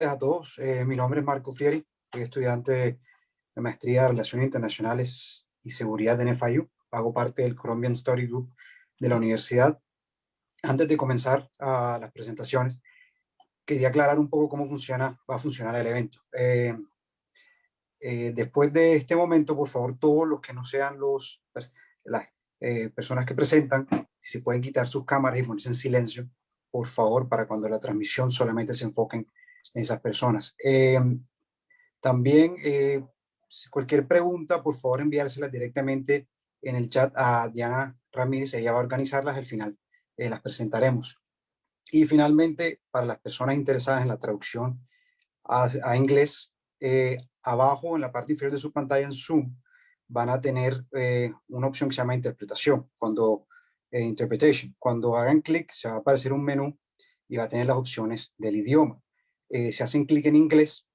A todos. Mi nombre es Marco Frieri, soy estudiante de maestría de Relaciones Internacionales y Seguridad en FIU. Hago parte del Colombian Study Group de la universidad. Antes de comenzar las presentaciones, quería aclarar un poco cómo va a funcionar el evento. Después de este momento, por favor, todos los que no sean las personas que presentan, si pueden quitar sus cámaras y ponerse en silencio, por favor, para cuando la transmisión solamente se enfoquen en esas personas. También, si cualquier pregunta, por favor, enviárselas directamente en el chat a Diana Ramírez, ella va a organizarlas, al final las presentaremos. Y finalmente, para las personas interesadas en la traducción a inglés, abajo en la parte inferior de su pantalla en Zoom van a tener una opción que se llama interpretación. Interpretation. Cuando hagan clic, se va a aparecer un menú y va a tener las opciones del idioma. Si hacen clic en inglés,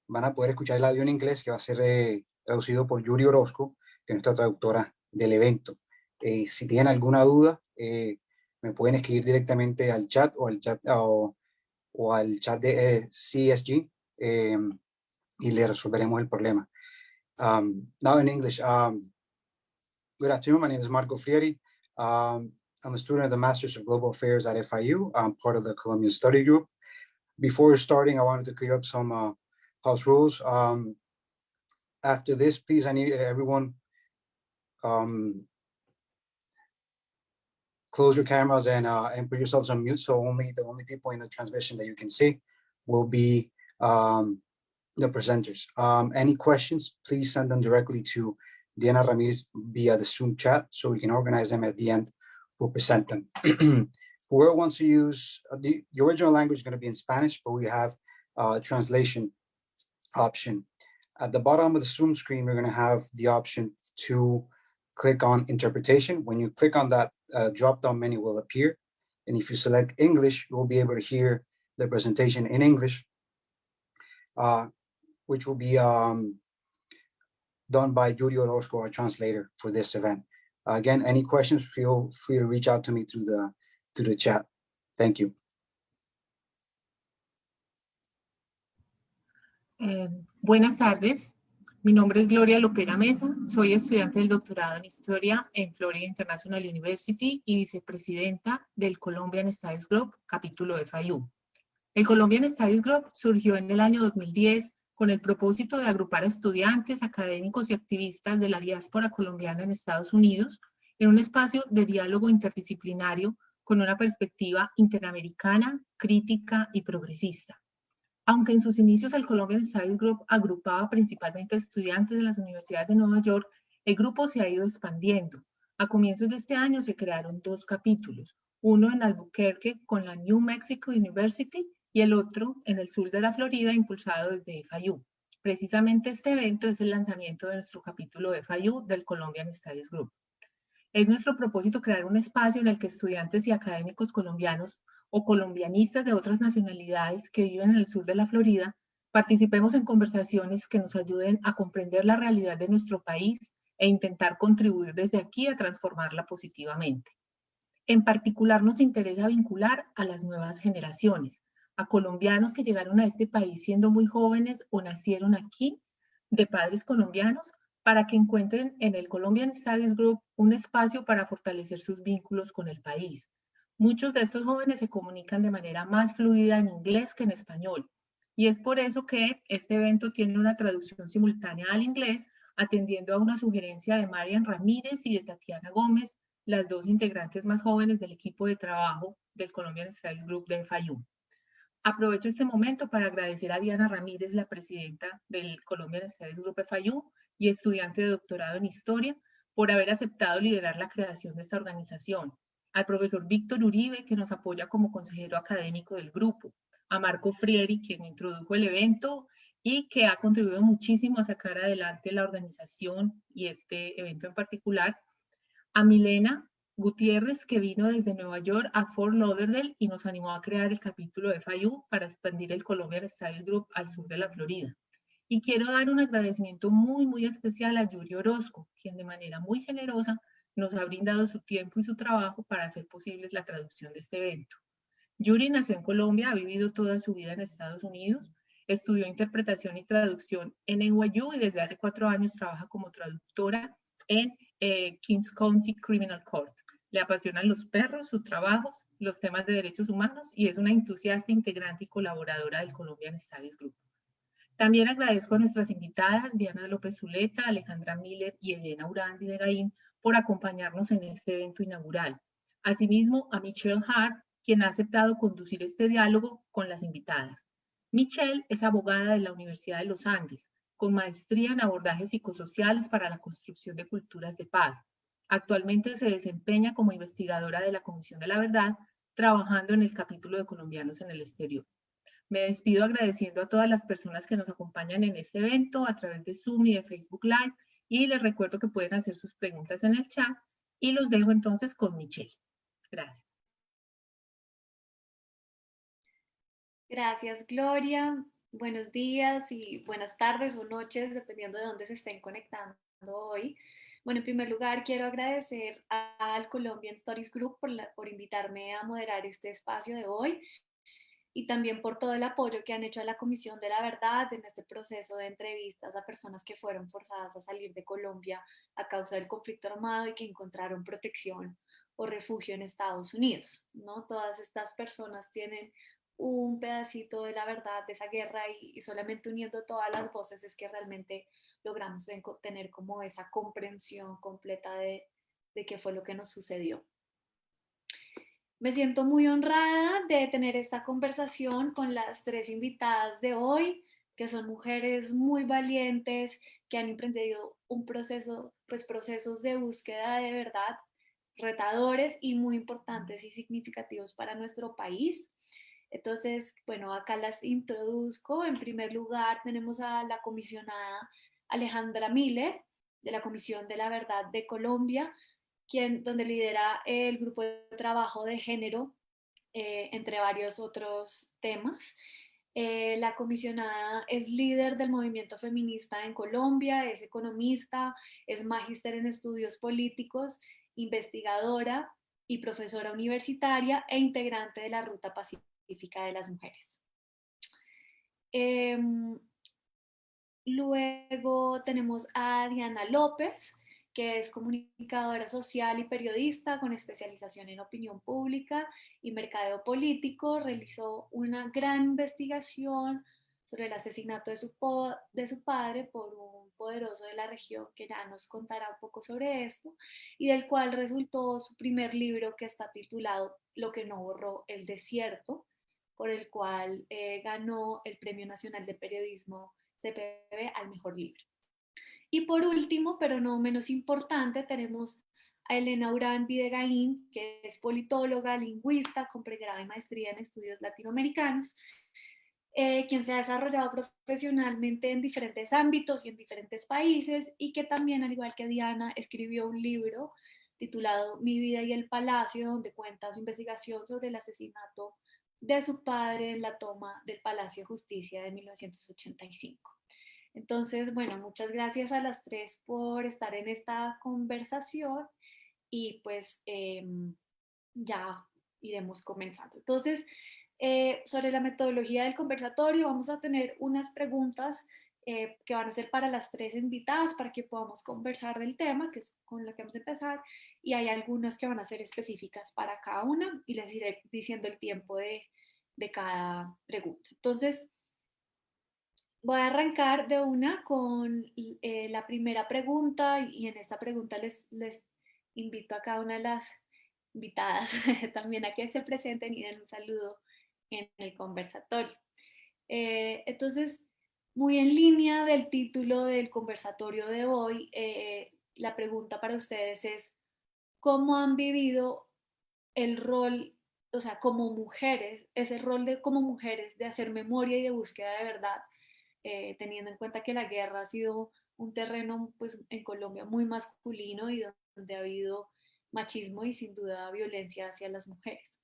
van a poder escuchar el audio en inglés que va a ser traducido por Yuri Orozco, que es nuestra traductora del evento. Si tienen alguna duda, me pueden escribir directamente al chat o al chat de CSG y le resolveremos el problema. Now in English, good afternoon. My name is Marco Frieri. I'm a student of the Masters of Global Affairs at FIU. I'm part of the Colombian Study Group. Before starting, I wanted to clear up some house rules. After this, please, I need everyone close your cameras and put yourselves on mute. So the only people in the transmission that you can see will be the presenters. Any questions, please send them directly to Diana Ramirez via the Zoom chat so we can organize them at the end. We'll present them. Whoever wants to use the original language is going to be in Spanish, but we have a translation option. At the bottom of the Zoom screen, we're going to have the option to click on interpretation. When you click on that, drop-down menu will appear. And if you select English, you will be able to hear the presentation in English, which will be done by Yuri Orozco, our translator for this event. Again, any questions, feel free to reach out to me through the chat. Thank you. Buenas tardes, mi nombre es Gloria Lopera Mesa, soy estudiante del doctorado en Historia en Florida International University y vicepresidenta del Colombian Studies Group, capítulo FIU. El Colombian Studies Group surgió en el año 2010 con el propósito de agrupar a estudiantes, académicos y activistas de la diáspora colombiana en Estados Unidos en un espacio de diálogo interdisciplinario con una perspectiva interamericana, crítica y progresista. Aunque en sus inicios el Colombian Studies Group agrupaba principalmente estudiantes de las universidades de Nueva York, el grupo se ha ido expandiendo. A comienzos de este año se crearon dos capítulos, uno en Albuquerque con la New Mexico University y el otro en el sur de la Florida impulsado desde FIU. Precisamente este evento es el lanzamiento de nuestro capítulo de FIU del Colombian Studies Group. Es nuestro propósito crear un espacio en el que estudiantes y académicos colombianos o colombianistas de otras nacionalidades que viven en el sur de la Florida, participemos en conversaciones que nos ayuden a comprender la realidad de nuestro país e intentar contribuir desde aquí a transformarla positivamente. En particular nos interesa vincular a las nuevas generaciones, a colombianos que llegaron a este país siendo muy jóvenes o nacieron aquí de padres colombianos, para que encuentren en el Colombian Studies Group un espacio para fortalecer sus vínculos con el país. Muchos de estos jóvenes se comunican de manera más fluida en inglés que en español, y es por eso que este evento tiene una traducción simultánea al inglés, atendiendo a una sugerencia de Marian Ramírez y de Tatiana Gómez, las dos integrantes más jóvenes del equipo de trabajo del Colombian Studies Group de FIU. Aprovecho este momento para agradecer a Diana Ramírez, la presidenta del Colombian Studies Group FIU y estudiante de doctorado en Historia, por haber aceptado liderar la creación de esta organización, al profesor Víctor Uribe, que nos apoya como consejero académico del grupo, a Marco Frieri, quien introdujo el evento y que ha contribuido muchísimo a sacar adelante la organización y este evento en particular, a Milena Gutiérrez, que vino desde Nueva York a Fort Lauderdale y nos animó a crear el capítulo de FIU para expandir el Colombian Studies Group al sur de la Florida. Y quiero dar un agradecimiento muy especial a Yuri Orozco, quien de manera muy generosa nos ha brindado su tiempo y su trabajo para hacer posible la traducción de este evento. Yuri nació en Colombia, ha vivido toda su vida en Estados Unidos, estudió interpretación y traducción en NYU y desde hace 4 años trabaja como traductora en Kings County Criminal Court. Le apasionan los perros, sus trabajos, los temas de derechos humanos y es una entusiasta integrante y colaboradora del Colombian Studies Group. También agradezco a nuestras invitadas, Diana López Zuleta, Alejandra Miller y Elena Urandi de Gaín, por acompañarnos en este evento inaugural. Asimismo, a Michelle Hart, quien ha aceptado conducir este diálogo con las invitadas. Michelle es abogada de la Universidad de los Andes, con maestría en abordajes psicosociales para la construcción de culturas de paz. Actualmente se desempeña como investigadora de la Comisión de la Verdad, trabajando en el capítulo de Colombianos en el Exterior. Me despido agradeciendo a todas las personas que nos acompañan en este evento a través de Zoom y de Facebook Live y les recuerdo que pueden hacer sus preguntas en el chat y los dejo entonces con Michelle. Gracias. Gracias, Gloria. Buenos días y buenas tardes o noches, dependiendo de dónde se estén conectando hoy. Bueno, en primer lugar, quiero agradecer al Colombian Studies Group por invitarme a moderar este espacio de hoy y también por todo el apoyo que han hecho a la Comisión de la Verdad en este proceso de entrevistas a personas que fueron forzadas a salir de Colombia a causa del conflicto armado y que encontraron protección o refugio en Estados Unidos, ¿no? Todas estas personas tienen un pedacito de la verdad de esa guerra y solamente uniendo todas las voces es que realmente logramos tener como esa comprensión completa de qué fue lo que nos sucedió. Me siento muy honrada de tener esta conversación con las 3 invitadas de hoy, que son mujeres muy valientes, que han emprendido un proceso, pues procesos de búsqueda de verdad, retadores y muy importantes y significativos para nuestro país. Entonces, bueno, acá las introduzco. En primer lugar, tenemos a la comisionada Alejandra Miller, de la Comisión de la Verdad de Colombia, donde lidera el grupo de trabajo de género, entre varios otros temas. La comisionada es líder del movimiento feminista en Colombia, es economista, es magíster en estudios políticos, investigadora y profesora universitaria e integrante de la Ruta Pacífica de las Mujeres. Luego tenemos a Diana López, que es comunicadora social y periodista con especialización en opinión pública y mercadeo político. Realizó una gran investigación sobre el asesinato de su padre por un poderoso de la región, que ya nos contará un poco sobre esto, y del cual resultó su primer libro, que está titulado Lo que no borró el desierto, por el cual ganó el Premio Nacional de Periodismo CPB al mejor libro. Y por último, pero no menos importante, tenemos a Elena Urandi de Gaín, que es politóloga, lingüista, con pregrado y maestría en estudios latinoamericanos, quien se ha desarrollado profesionalmente en diferentes ámbitos y en diferentes países, y que también, al igual que Diana, escribió un libro titulado Mi vida y el Palacio, donde cuenta su investigación sobre el asesinato de su padre en la toma del Palacio de Justicia de 1985. Entonces, bueno, muchas gracias a las 3 por estar en esta conversación y pues ya iremos comenzando. Entonces, sobre la metodología del conversatorio, vamos a tener unas preguntas que van a ser para las 3 invitadas para que podamos conversar del tema, que es con la que vamos a empezar, y hay algunas que van a ser específicas para cada una y les iré diciendo el tiempo de cada pregunta. Entonces, voy a arrancar de una con la primera pregunta y en esta pregunta les invito a cada una de las invitadas también a que se presenten y den un saludo en el conversatorio. Entonces, muy en línea del título del conversatorio de hoy, la pregunta para ustedes es, ¿cómo han vivido el rol, o sea, como mujeres, ese rol de como mujeres de hacer memoria y de búsqueda de verdad, teniendo en cuenta que la guerra ha sido un terreno, pues, en Colombia muy masculino y donde ha habido machismo y sin duda violencia hacia las mujeres?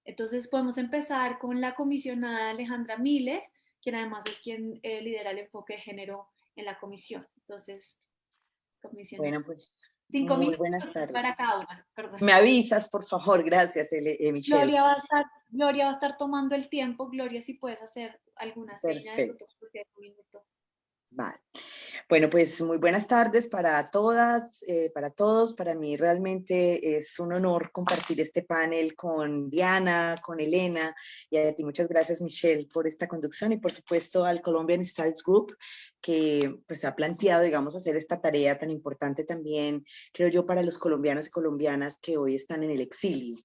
Entonces podemos empezar con la comisionada Alejandra Miller, quien además es quien lidera el enfoque de género en la comisión. Entonces, comisionada. Bueno, pues 5 Muy minutos buenas tardes. para cada una, perdón. Me avisas, por favor. Gracias, Michelle. Gloria va a estar tomando el tiempo. Gloria, si puedes hacer alguna seña de Perfecto. porque es un minuto. Vale. Bueno, pues muy buenas tardes para todas, para todos. Para mí realmente es un honor compartir este panel con Diana, con Elena, y a ti muchas gracias, Michelle, por esta conducción, y por supuesto al Colombian Studies Group, que pues ha planteado, digamos, hacer esta tarea tan importante también, creo yo, para los colombianos y colombianas que hoy están en el exilio.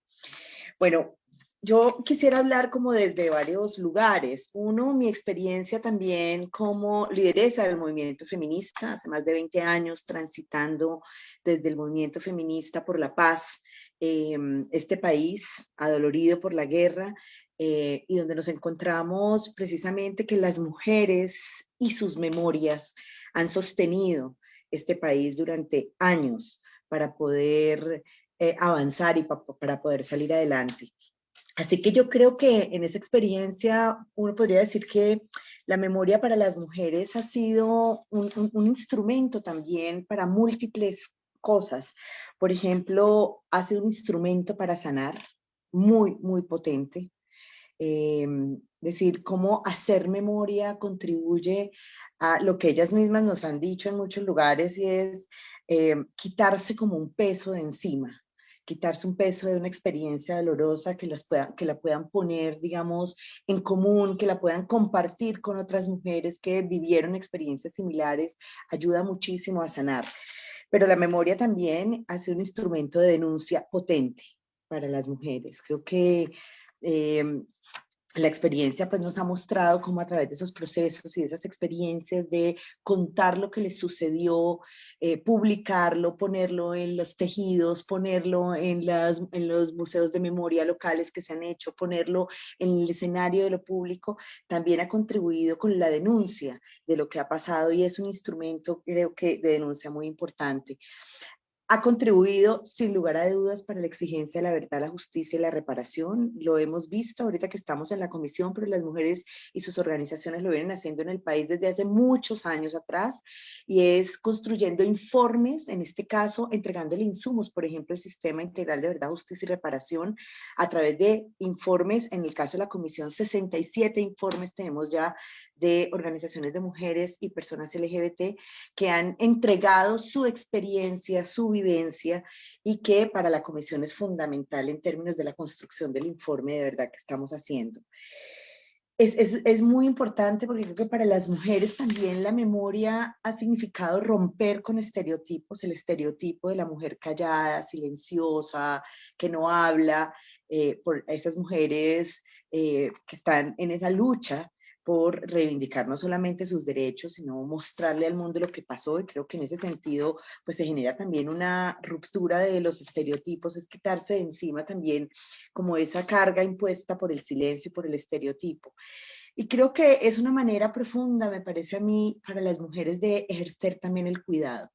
Bueno, yo quisiera hablar como desde varios lugares. Uno, mi experiencia también como lideresa del movimiento feminista, hace más de 20 años transitando desde el movimiento feminista por la paz, este país adolorido por la guerra, y donde nos encontramos precisamente que las mujeres y sus memorias han sostenido este país durante años para poder avanzar y para poder salir adelante. Así que yo creo que en esa experiencia uno podría decir que la memoria para las mujeres ha sido un instrumento también para múltiples cosas. Por ejemplo, ha sido un instrumento para sanar muy, muy potente. Decir, cómo hacer memoria contribuye a lo que ellas mismas nos han dicho en muchos lugares, y es quitarse como un peso de encima, quitarse un peso de una experiencia dolorosa, que la puedan poner, digamos, en común, que la puedan compartir con otras mujeres que vivieron experiencias similares, ayuda muchísimo a sanar. Pero la memoria también hace un instrumento de denuncia potente para las mujeres. Creo que la experiencia pues nos ha mostrado cómo a través de esos procesos y de esas experiencias de contar lo que les sucedió, publicarlo, ponerlo en los tejidos, ponerlo en los museos de memoria locales que se han hecho, ponerlo en el escenario de lo público, también ha contribuido con la denuncia de lo que ha pasado, y es un instrumento, creo que, de denuncia muy importante. Ha contribuido sin lugar a dudas para la exigencia de la verdad, la justicia y la reparación. Lo hemos visto ahorita que estamos en la comisión, pero las mujeres y sus organizaciones lo vienen haciendo en el país desde hace muchos años atrás, y es construyendo informes, en este caso entregándole insumos, por ejemplo, el Sistema Integral de Verdad, Justicia y Reparación, a través de informes. En el caso de la comisión, 67 informes tenemos ya de organizaciones de mujeres y personas LGBT que han entregado su experiencia, su vivencia, y que para la comisión es fundamental en términos de la construcción del informe de verdad que estamos haciendo. Es muy importante porque creo que para las mujeres también la memoria ha significado romper con estereotipos, el estereotipo de la mujer callada, silenciosa, que no habla, por esas mujeres que están en esa lucha por reivindicar no solamente sus derechos, sino mostrarle al mundo lo que pasó, y creo que en ese sentido pues se genera también una ruptura de los estereotipos, es quitarse de encima también como esa carga impuesta por el silencio y por el estereotipo. Y creo que es una manera profunda, me parece a mí, para las mujeres de ejercer también el cuidado.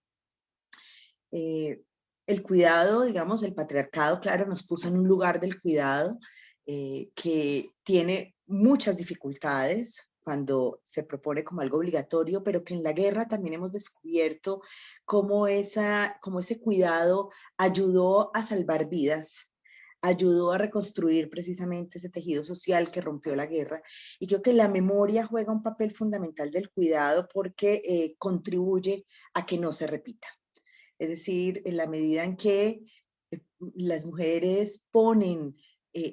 El cuidado, digamos, el patriarcado, claro, nos puso en un lugar del cuidado que tiene muchas dificultades cuando se propone como algo obligatorio, pero que en la guerra también hemos descubierto cómo ese cuidado ayudó a salvar vidas, ayudó a reconstruir precisamente ese tejido social que rompió la guerra. Y creo que la memoria juega un papel fundamental del cuidado porque contribuye a que no se repita. Es decir, en la medida en que las mujeres ponen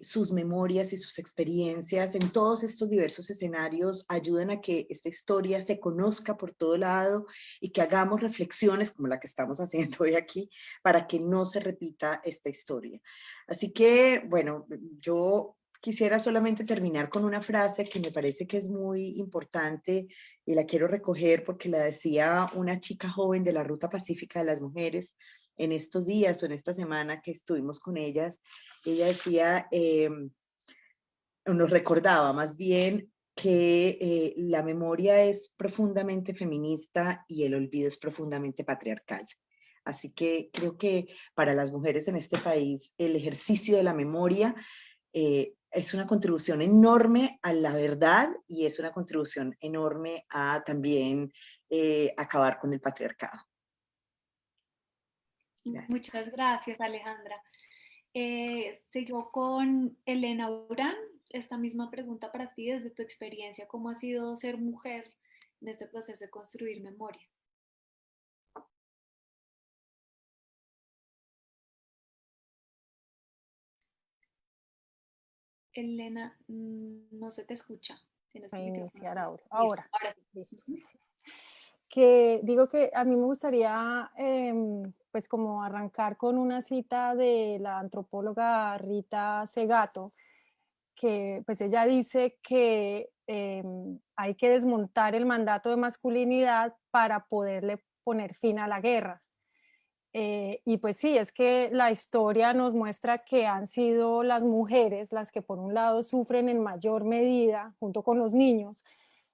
sus memorias y sus experiencias en todos estos diversos escenarios, ayudan a que esta historia se conozca por todo lado y que hagamos reflexiones como la que estamos haciendo hoy aquí para que no se repita esta historia. Así que, bueno, yo quisiera solamente terminar con una frase que me parece que es muy importante y la quiero recoger porque la decía una chica joven de la Ruta Pacífica de las Mujeres en estos días o en esta semana que estuvimos con ellas. Ella decía, nos recordaba más bien que la memoria es profundamente feminista y el olvido es profundamente patriarcal. Así que creo que para las mujeres en este país el ejercicio de la memoria es una contribución enorme a la verdad, y es una contribución enorme a también acabar con el patriarcado. Gracias. Muchas gracias, Alejandra. Sigo con Elena Urán. Esta misma pregunta para ti, desde tu experiencia, ¿cómo ha sido ser mujer en este proceso de construir memoria? Elena, no se te escucha. Tienes tu micrófono. Iniciar ahora. Listo, Ahora. ahora sí. Listo. Que digo que a mí me gustaría pues como arrancar con una cita de la antropóloga Rita Segato, que pues ella dice que hay que desmontar el mandato de masculinidad para poderle poner fin a la guerra. Y pues sí, es que la historia nos muestra que han sido las mujeres las que por un lado sufren en mayor medida, junto con los niños,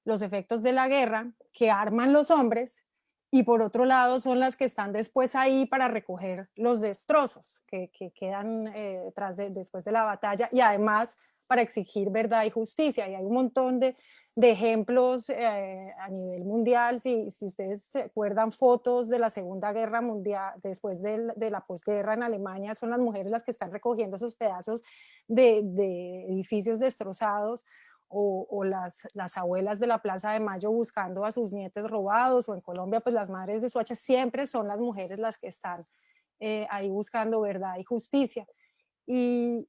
los efectos de la guerra, que arman los hombres, y por otro lado son las que están después ahí para recoger los destrozos que quedan después de la batalla, y además para exigir verdad y justicia. Y hay un montón de ejemplos a nivel mundial. Si ustedes se acuerdan fotos de la Segunda Guerra Mundial, después de la posguerra en Alemania, son las mujeres las que están recogiendo esos pedazos de edificios destrozados, o las abuelas de la Plaza de Mayo buscando a sus nietos robados, o en Colombia pues las madres de Soacha. Siempre son las mujeres las que están ahí buscando verdad y justicia. Y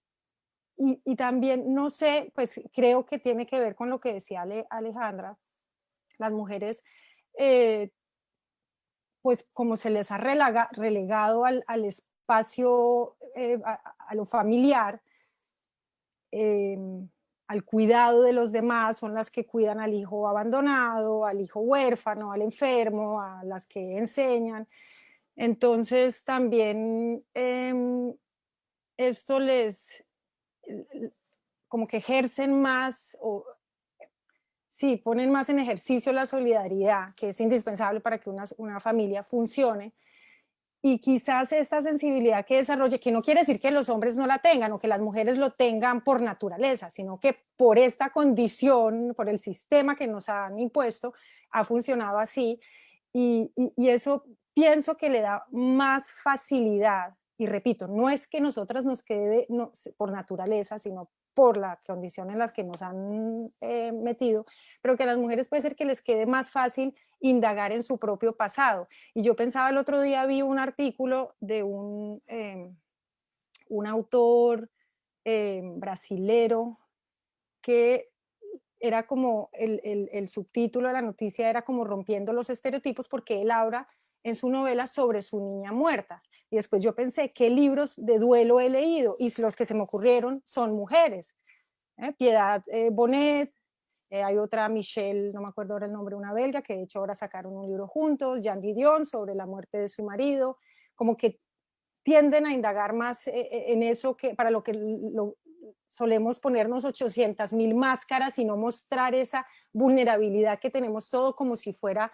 también, no sé, pues creo que tiene que ver con lo que decía Alejandra. Las mujeres, pues como se les ha relegado al espacio, a lo familiar, al cuidado de los demás, son las que cuidan al hijo abandonado, al hijo huérfano, al enfermo, a las que enseñan. Entonces también esto les, como que ejercen más, o sí, ponen más en ejercicio la solidaridad, que es indispensable para que una familia funcione. Y quizás esta sensibilidad que desarrolle, que no quiere decir que los hombres no la tengan o que las mujeres lo tengan por naturaleza, sino que por esta condición, por el sistema que nos han impuesto, ha funcionado así. Y eso pienso que le da más facilidad. Y repito, no es que nosotras nos quede por naturaleza, sino por la condición en las que nos han metido, pero que a las mujeres puede ser que les quede más fácil indagar en su propio pasado. Y yo pensaba, el otro día vi un artículo de un autor brasilero, que era como el subtítulo de la noticia era como rompiendo los estereotipos, porque él habla en su novela sobre su niña muerta. Y después yo pensé, ¿qué libros de duelo he leído? Y los que se me ocurrieron son mujeres. Piedad Bonet, hay otra, Michelle, no me acuerdo ahora el nombre, una belga, que de hecho ahora sacaron un libro juntos, Jean Didion, sobre la muerte de su marido. Como que tienden a indagar más en eso, que para lo que solemos ponernos 800.000 máscaras y no mostrar esa vulnerabilidad que tenemos todo, como si fuera,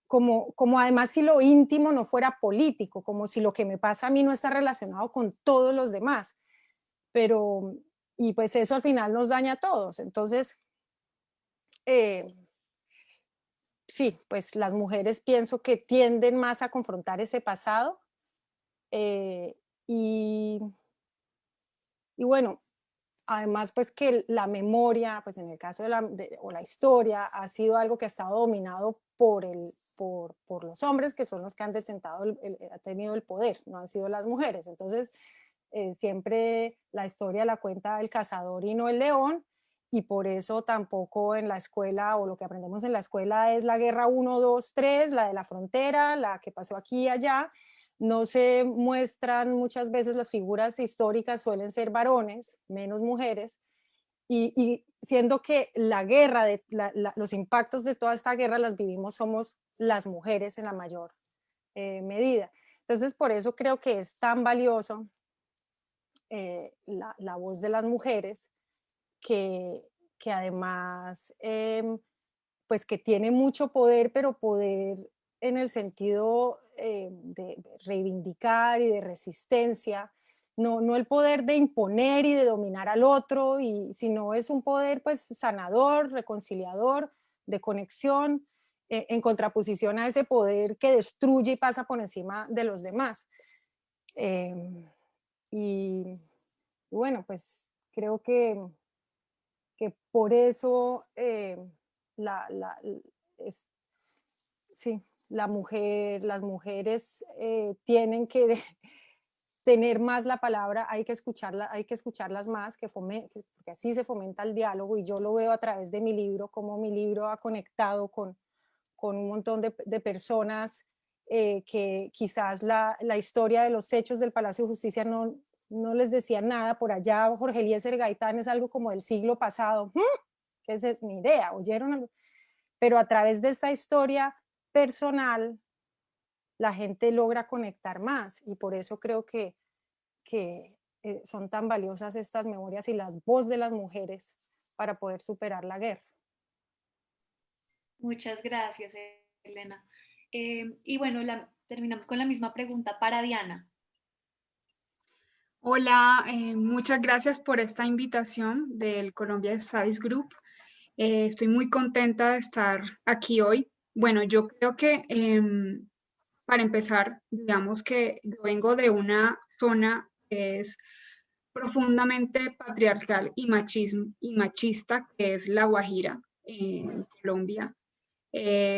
como además si lo íntimo no fuera político, como si lo que me pasa a mí no está relacionado con todos los demás. Pero, y pues eso al final nos daña a todos. Entonces, sí, pues las mujeres pienso que tienden más a confrontar ese pasado, y bueno, además pues que la memoria, pues en el caso o la historia, ha sido algo que ha estado dominado por los hombres, que son los que han detentado, ha tenido el poder, no han sido las mujeres. Entonces siempre la historia la cuenta el cazador y no el león, y por eso tampoco en la escuela, o lo que aprendemos en la escuela, es la guerra 1, 2, 3, la de la frontera, la que pasó aquí y allá. No se muestran muchas veces, las figuras históricas suelen ser varones, menos mujeres, y siendo que la guerra, los impactos de toda esta guerra las vivimos, somos las mujeres en la mayor medida. Entonces por eso creo que es tan valioso la voz de las mujeres, que además pues que tiene mucho poder, pero poder en el sentido de reivindicar y de resistencia, no el poder de imponer y de dominar al otro, sino es un poder pues sanador, reconciliador, de conexión, en contraposición a ese poder que destruye y pasa por encima de los demás. Y bueno, pues creo que por eso la, la- es, sí, las mujeres tienen que tener más la palabra, hay que escucharlas más, porque así se fomenta el diálogo y yo lo veo a través de mi libro, cómo mi libro ha conectado con un montón de personas que quizás la historia de los hechos del Palacio de Justicia no les decía nada. Por allá Jorge Eliezer Gaitán es algo como del siglo pasado, que esa es mi idea, oyeron algo, pero a través de esta historia personal la gente logra conectar más y por eso creo que son tan valiosas estas memorias y las voces de las mujeres para poder superar la guerra. Muchas gracias, Elena. Y bueno, terminamos con la misma pregunta para Diana. Hola, muchas gracias por esta invitación del Colombia Studies Group. Estoy muy contenta de estar aquí hoy. Bueno, yo creo que para empezar, digamos que yo vengo de una zona que es profundamente patriarcal y machista, que es La Guajira, en Colombia,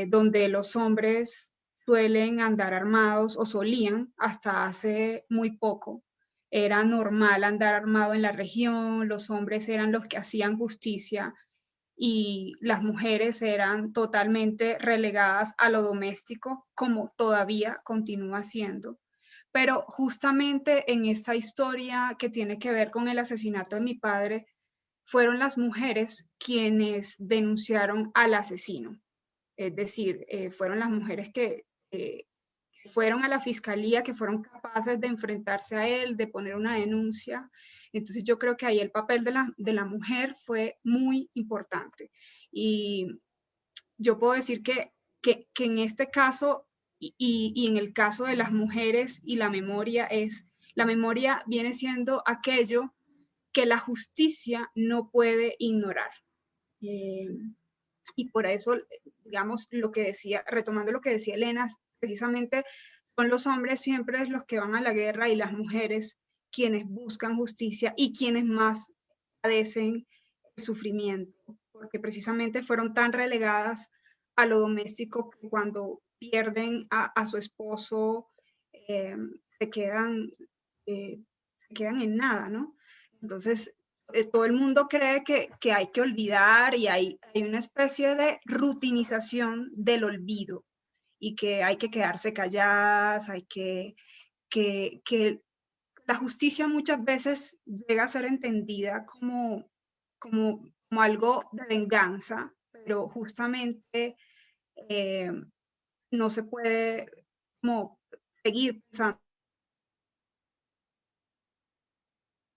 donde los hombres suelen andar armados o solían hasta hace muy poco. Era normal andar armado en la región, los hombres eran los que hacían justicia y las mujeres eran totalmente relegadas a lo doméstico, como todavía continúa siendo. Pero justamente en esta historia que tiene que ver con el asesinato de mi padre, fueron las mujeres quienes denunciaron al asesino. Es decir, fueron las mujeres que fueron a la fiscalía, que fueron capaces de enfrentarse a él, de poner una denuncia. Entonces yo creo que ahí el papel de la mujer fue muy importante. Y yo puedo decir que en este caso y en el caso de las mujeres y la memoria viene siendo aquello que la justicia no puede ignorar. Eh, y por eso, digamos, lo que decía, retomando lo que decía Elena, precisamente son los hombres siempre los que van a la guerra y las mujeres quienes buscan justicia y quienes más padecen el sufrimiento, porque precisamente fueron tan relegadas a lo doméstico que cuando pierden a su esposo se quedan, se quedan en nada, ¿no? Entonces, todo el mundo cree que hay que olvidar y hay una especie de rutinización del olvido y que hay que quedarse calladas, hay que la justicia muchas veces llega a ser entendida como algo de venganza, pero justamente eh, no se puede como seguir pensando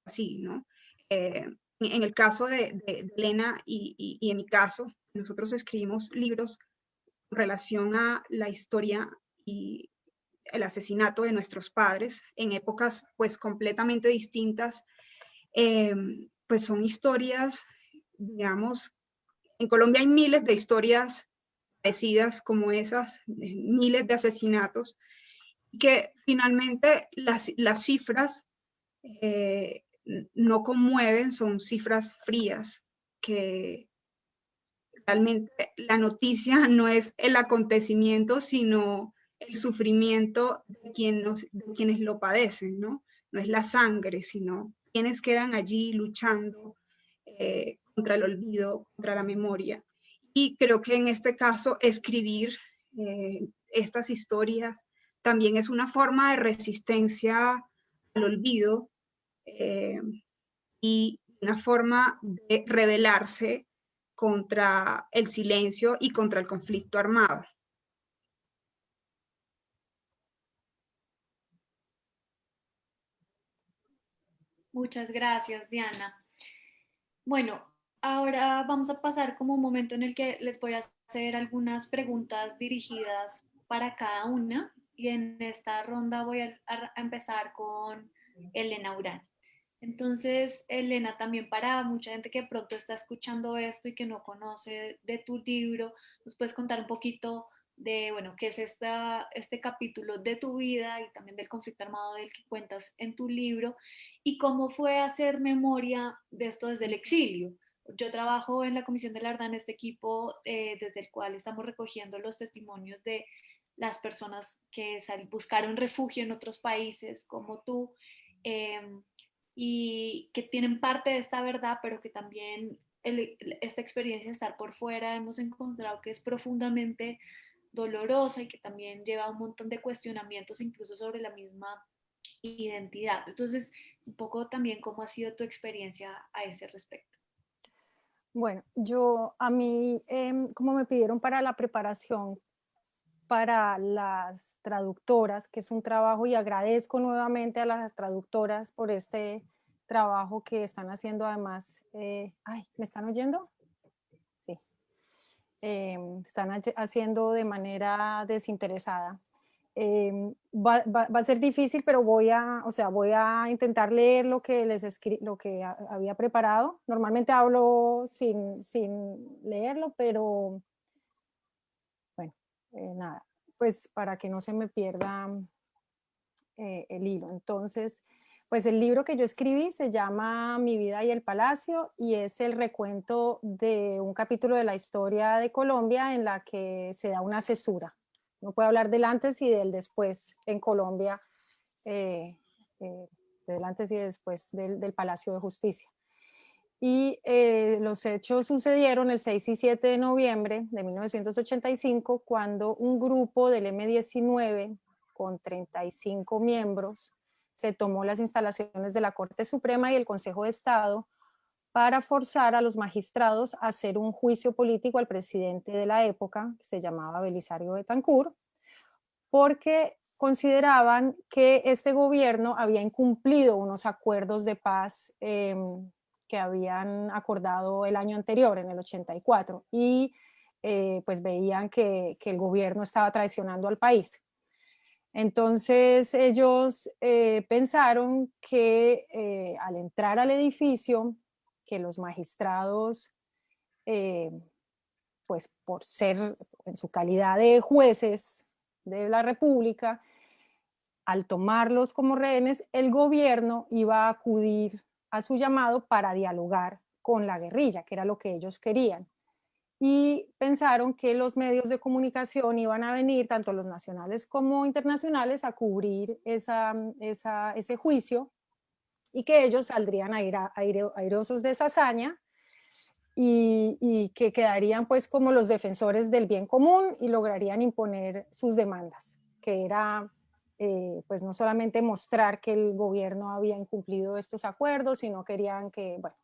así, ¿no? En el caso de Elena y en mi caso, nosotros escribimos libros en relación a la historia y el asesinato de nuestros padres en épocas pues completamente distintas, pues son historias, digamos, en Colombia hay miles de historias parecidas como esas, miles de asesinatos, que finalmente las cifras no conmueven, son cifras frías, que realmente la noticia no es el acontecimiento, sino el sufrimiento de quienes lo padecen, ¿no? No es la sangre, sino quienes quedan allí luchando contra el olvido, contra la memoria. Y creo que en este caso escribir estas historias también es una forma de resistencia al olvido y una forma de rebelarse contra el silencio y contra el conflicto armado. Muchas gracias, Diana. Bueno, ahora vamos a pasar como un momento en el que les voy a hacer algunas preguntas dirigidas para cada una y en esta ronda voy a empezar con Elena Urán. Entonces, Elena, también para mucha gente que pronto está escuchando esto y que no conoce de tu libro, ¿nos puedes contar un poquito de, bueno, qué es este capítulo de tu vida y también del conflicto armado del que cuentas en tu libro, y cómo fue hacer memoria de esto desde el exilio. Yo trabajo en la Comisión de la Verdad, en este equipo desde el cual estamos recogiendo los testimonios de las personas que buscaron refugio en otros países como tú, y que tienen parte de esta verdad, pero que también esta experiencia de estar por fuera hemos encontrado que es profundamente dolorosa y que también lleva un montón de cuestionamientos incluso sobre la misma identidad. Entonces, un poco también cómo ha sido tu experiencia a ese respecto. Bueno, a mí, como me pidieron para la preparación para las traductoras, que es un trabajo, y agradezco nuevamente a las traductoras por este trabajo que están haciendo además. Ay, ¿me están oyendo? Sí. Están haciendo de manera desinteresada. Va a ser difícil, pero voy a intentar leer lo que había preparado. Normalmente hablo sin leerlo, pero bueno, nada, pues para que no se me pierda el hilo. Entonces, pues el libro que yo escribí se llama Mi vida y el palacio, y es el recuento de un capítulo de la historia de Colombia en la que se da una cesura. No puedo hablar del antes y del después en Colombia, del antes y después del Palacio de Justicia. Y los hechos sucedieron el 6 y 7 de noviembre de 1985, cuando un grupo del M-19 con 35 miembros se tomó las instalaciones de la Corte Suprema y el Consejo de Estado para forzar a los magistrados a hacer un juicio político al presidente de la época, que se llamaba Belisario Betancur, porque consideraban que este gobierno había incumplido unos acuerdos de paz que habían acordado el año anterior, en el 84, y pues veían que el gobierno estaba traicionando al país. Entonces ellos pensaron que al entrar al edificio, que los magistrados, pues por ser en su calidad de jueces de la República, al tomarlos como rehenes, el gobierno iba a acudir a su llamado para dialogar con la guerrilla, que era lo que ellos querían. Y pensaron que los medios de comunicación iban a venir, tanto los nacionales como internacionales, a cubrir ese juicio, y que ellos saldrían airosos de esa hazaña y que quedarían pues como los defensores del bien común y lograrían imponer sus demandas, que era pues no solamente mostrar que el gobierno había incumplido estos acuerdos, sino querían que, bueno,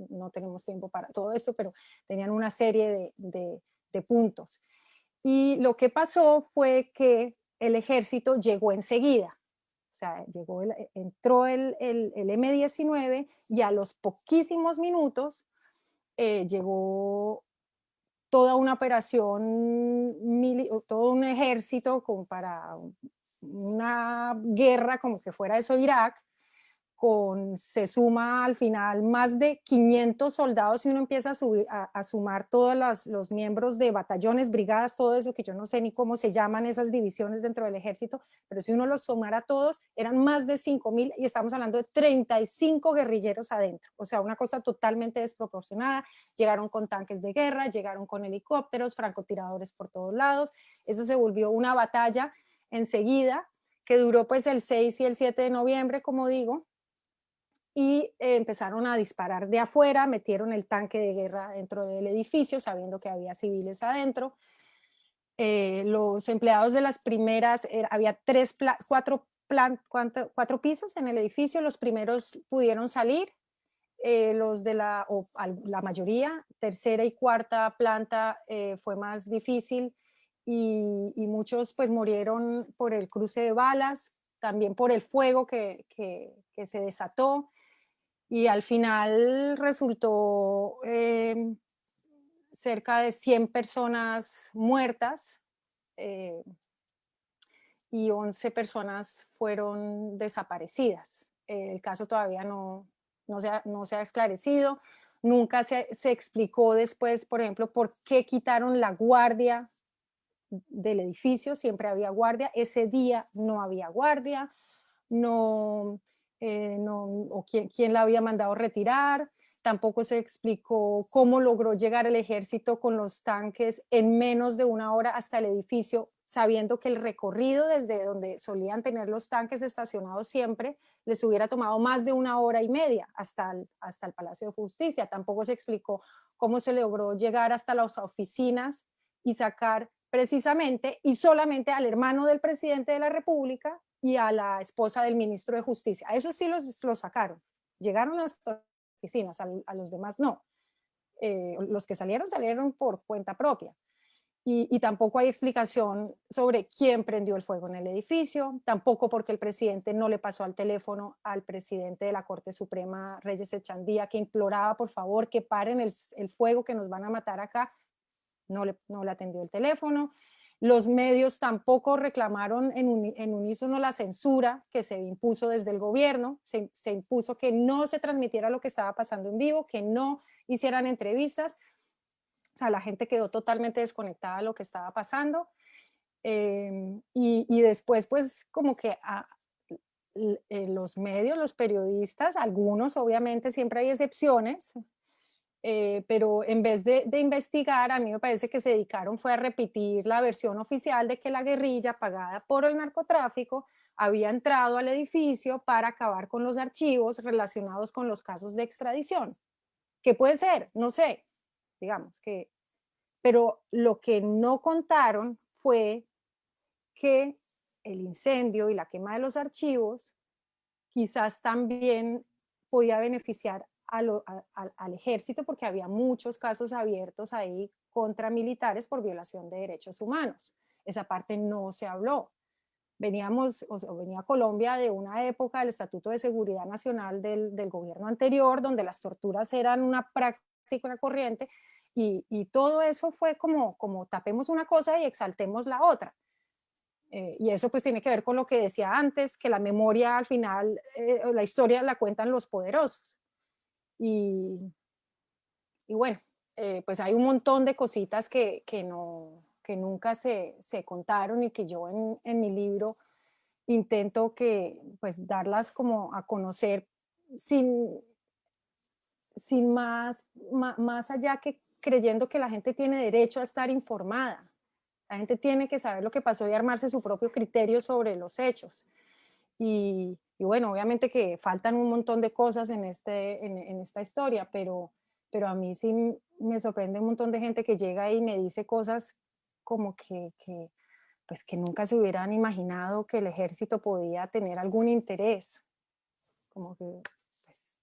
no tenemos tiempo para todo esto, pero tenían una serie de puntos. Y lo que pasó fue que el ejército llegó enseguida. O sea, entró el M-19 y a los poquísimos minutos llegó toda una operación, todo un ejército como para una guerra como que fuera eso Irak, se suma al final más de 500 soldados, y uno empieza a sumar todos los miembros de batallones, brigadas, todo eso, que yo no sé ni cómo se llaman esas divisiones dentro del ejército, pero si uno los sumara a todos, eran más de 5,000, y estamos hablando de 35 guerrilleros adentro, o sea, una cosa totalmente desproporcionada. Llegaron con tanques de guerra, llegaron con helicópteros, francotiradores por todos lados. Eso se volvió una batalla enseguida, que duró pues el 6 y el 7 de noviembre, como digo, y empezaron a disparar de afuera, metieron el tanque de guerra dentro del edificio sabiendo que había civiles adentro. Los empleados de las primeras, había 4 pisos en el edificio, los primeros pudieron salir, los de la mayoría, tercera y cuarta planta fue más difícil, y muchos pues murieron por el cruce de balas, también por el fuego que se desató. Y al final resultó cerca de 100 personas muertas y 11 personas fueron desaparecidas. El caso todavía no se ha esclarecido. Nunca se explicó después, por ejemplo, por qué quitaron la guardia del edificio, siempre había guardia. Ese día no había guardia, no, o quién la había mandado retirar. Tampoco se explicó cómo logró llegar el ejército con los tanques en menos de una hora hasta el edificio, sabiendo que el recorrido desde donde solían tener los tanques estacionados siempre les hubiera tomado más de una hora y media hasta el Palacio de Justicia. Tampoco se explicó cómo se logró llegar hasta las oficinas y sacar precisamente y solamente al hermano del presidente de la República y a la esposa del ministro de Justicia. A esos sí los sacaron. Llegaron hasta las oficinas, a los demás no. Los que salieron por cuenta propia. Y tampoco hay explicación sobre quién prendió el fuego en el edificio, tampoco porque el presidente no le pasó al teléfono al presidente de la Corte Suprema, Reyes Echandía, que imploraba por favor que paren el fuego, que nos van a matar acá. No le atendió el teléfono. Los medios tampoco reclamaron en unísono la censura que se impuso desde el gobierno. Se impuso que no se transmitiera lo que estaba pasando en vivo, que no hicieran entrevistas. O sea, la gente quedó totalmente desconectada de lo que estaba pasando. Y después, pues, como que los medios, los periodistas, algunos, obviamente, siempre hay excepciones, pero en vez de investigar, a mí me parece que se dedicaron fue a repetir la versión oficial de que la guerrilla pagada por el narcotráfico había entrado al edificio para acabar con los archivos relacionados con los casos de extradición. ¿Qué puede ser? No sé, digamos que... Pero lo que no contaron fue que el incendio y la quema de los archivos quizás también podía beneficiar al ejército, porque había muchos casos abiertos ahí contra militares por violación de derechos humanos. Esa parte no se habló. Venía Colombia de una época del Estatuto de Seguridad Nacional del gobierno anterior, donde las torturas eran una práctica corriente, y todo eso fue como tapemos una cosa y exaltemos la otra. Y eso pues tiene que ver con lo que decía antes, que la memoria al final, la historia la cuentan los poderosos. Y bueno, pues hay un montón de cositas que nunca se contaron y que yo en mi libro intento pues darlas como a conocer sin más allá que creyendo que la gente tiene derecho a estar informada. La gente tiene que saber lo que pasó y armarse su propio criterio sobre los hechos. Y bueno, obviamente que faltan un montón de cosas en esta historia, pero a mí sí me sorprende un montón de gente que llega y me dice cosas como pues que nunca se hubieran imaginado que el ejército podía tener algún interés. Como que pues,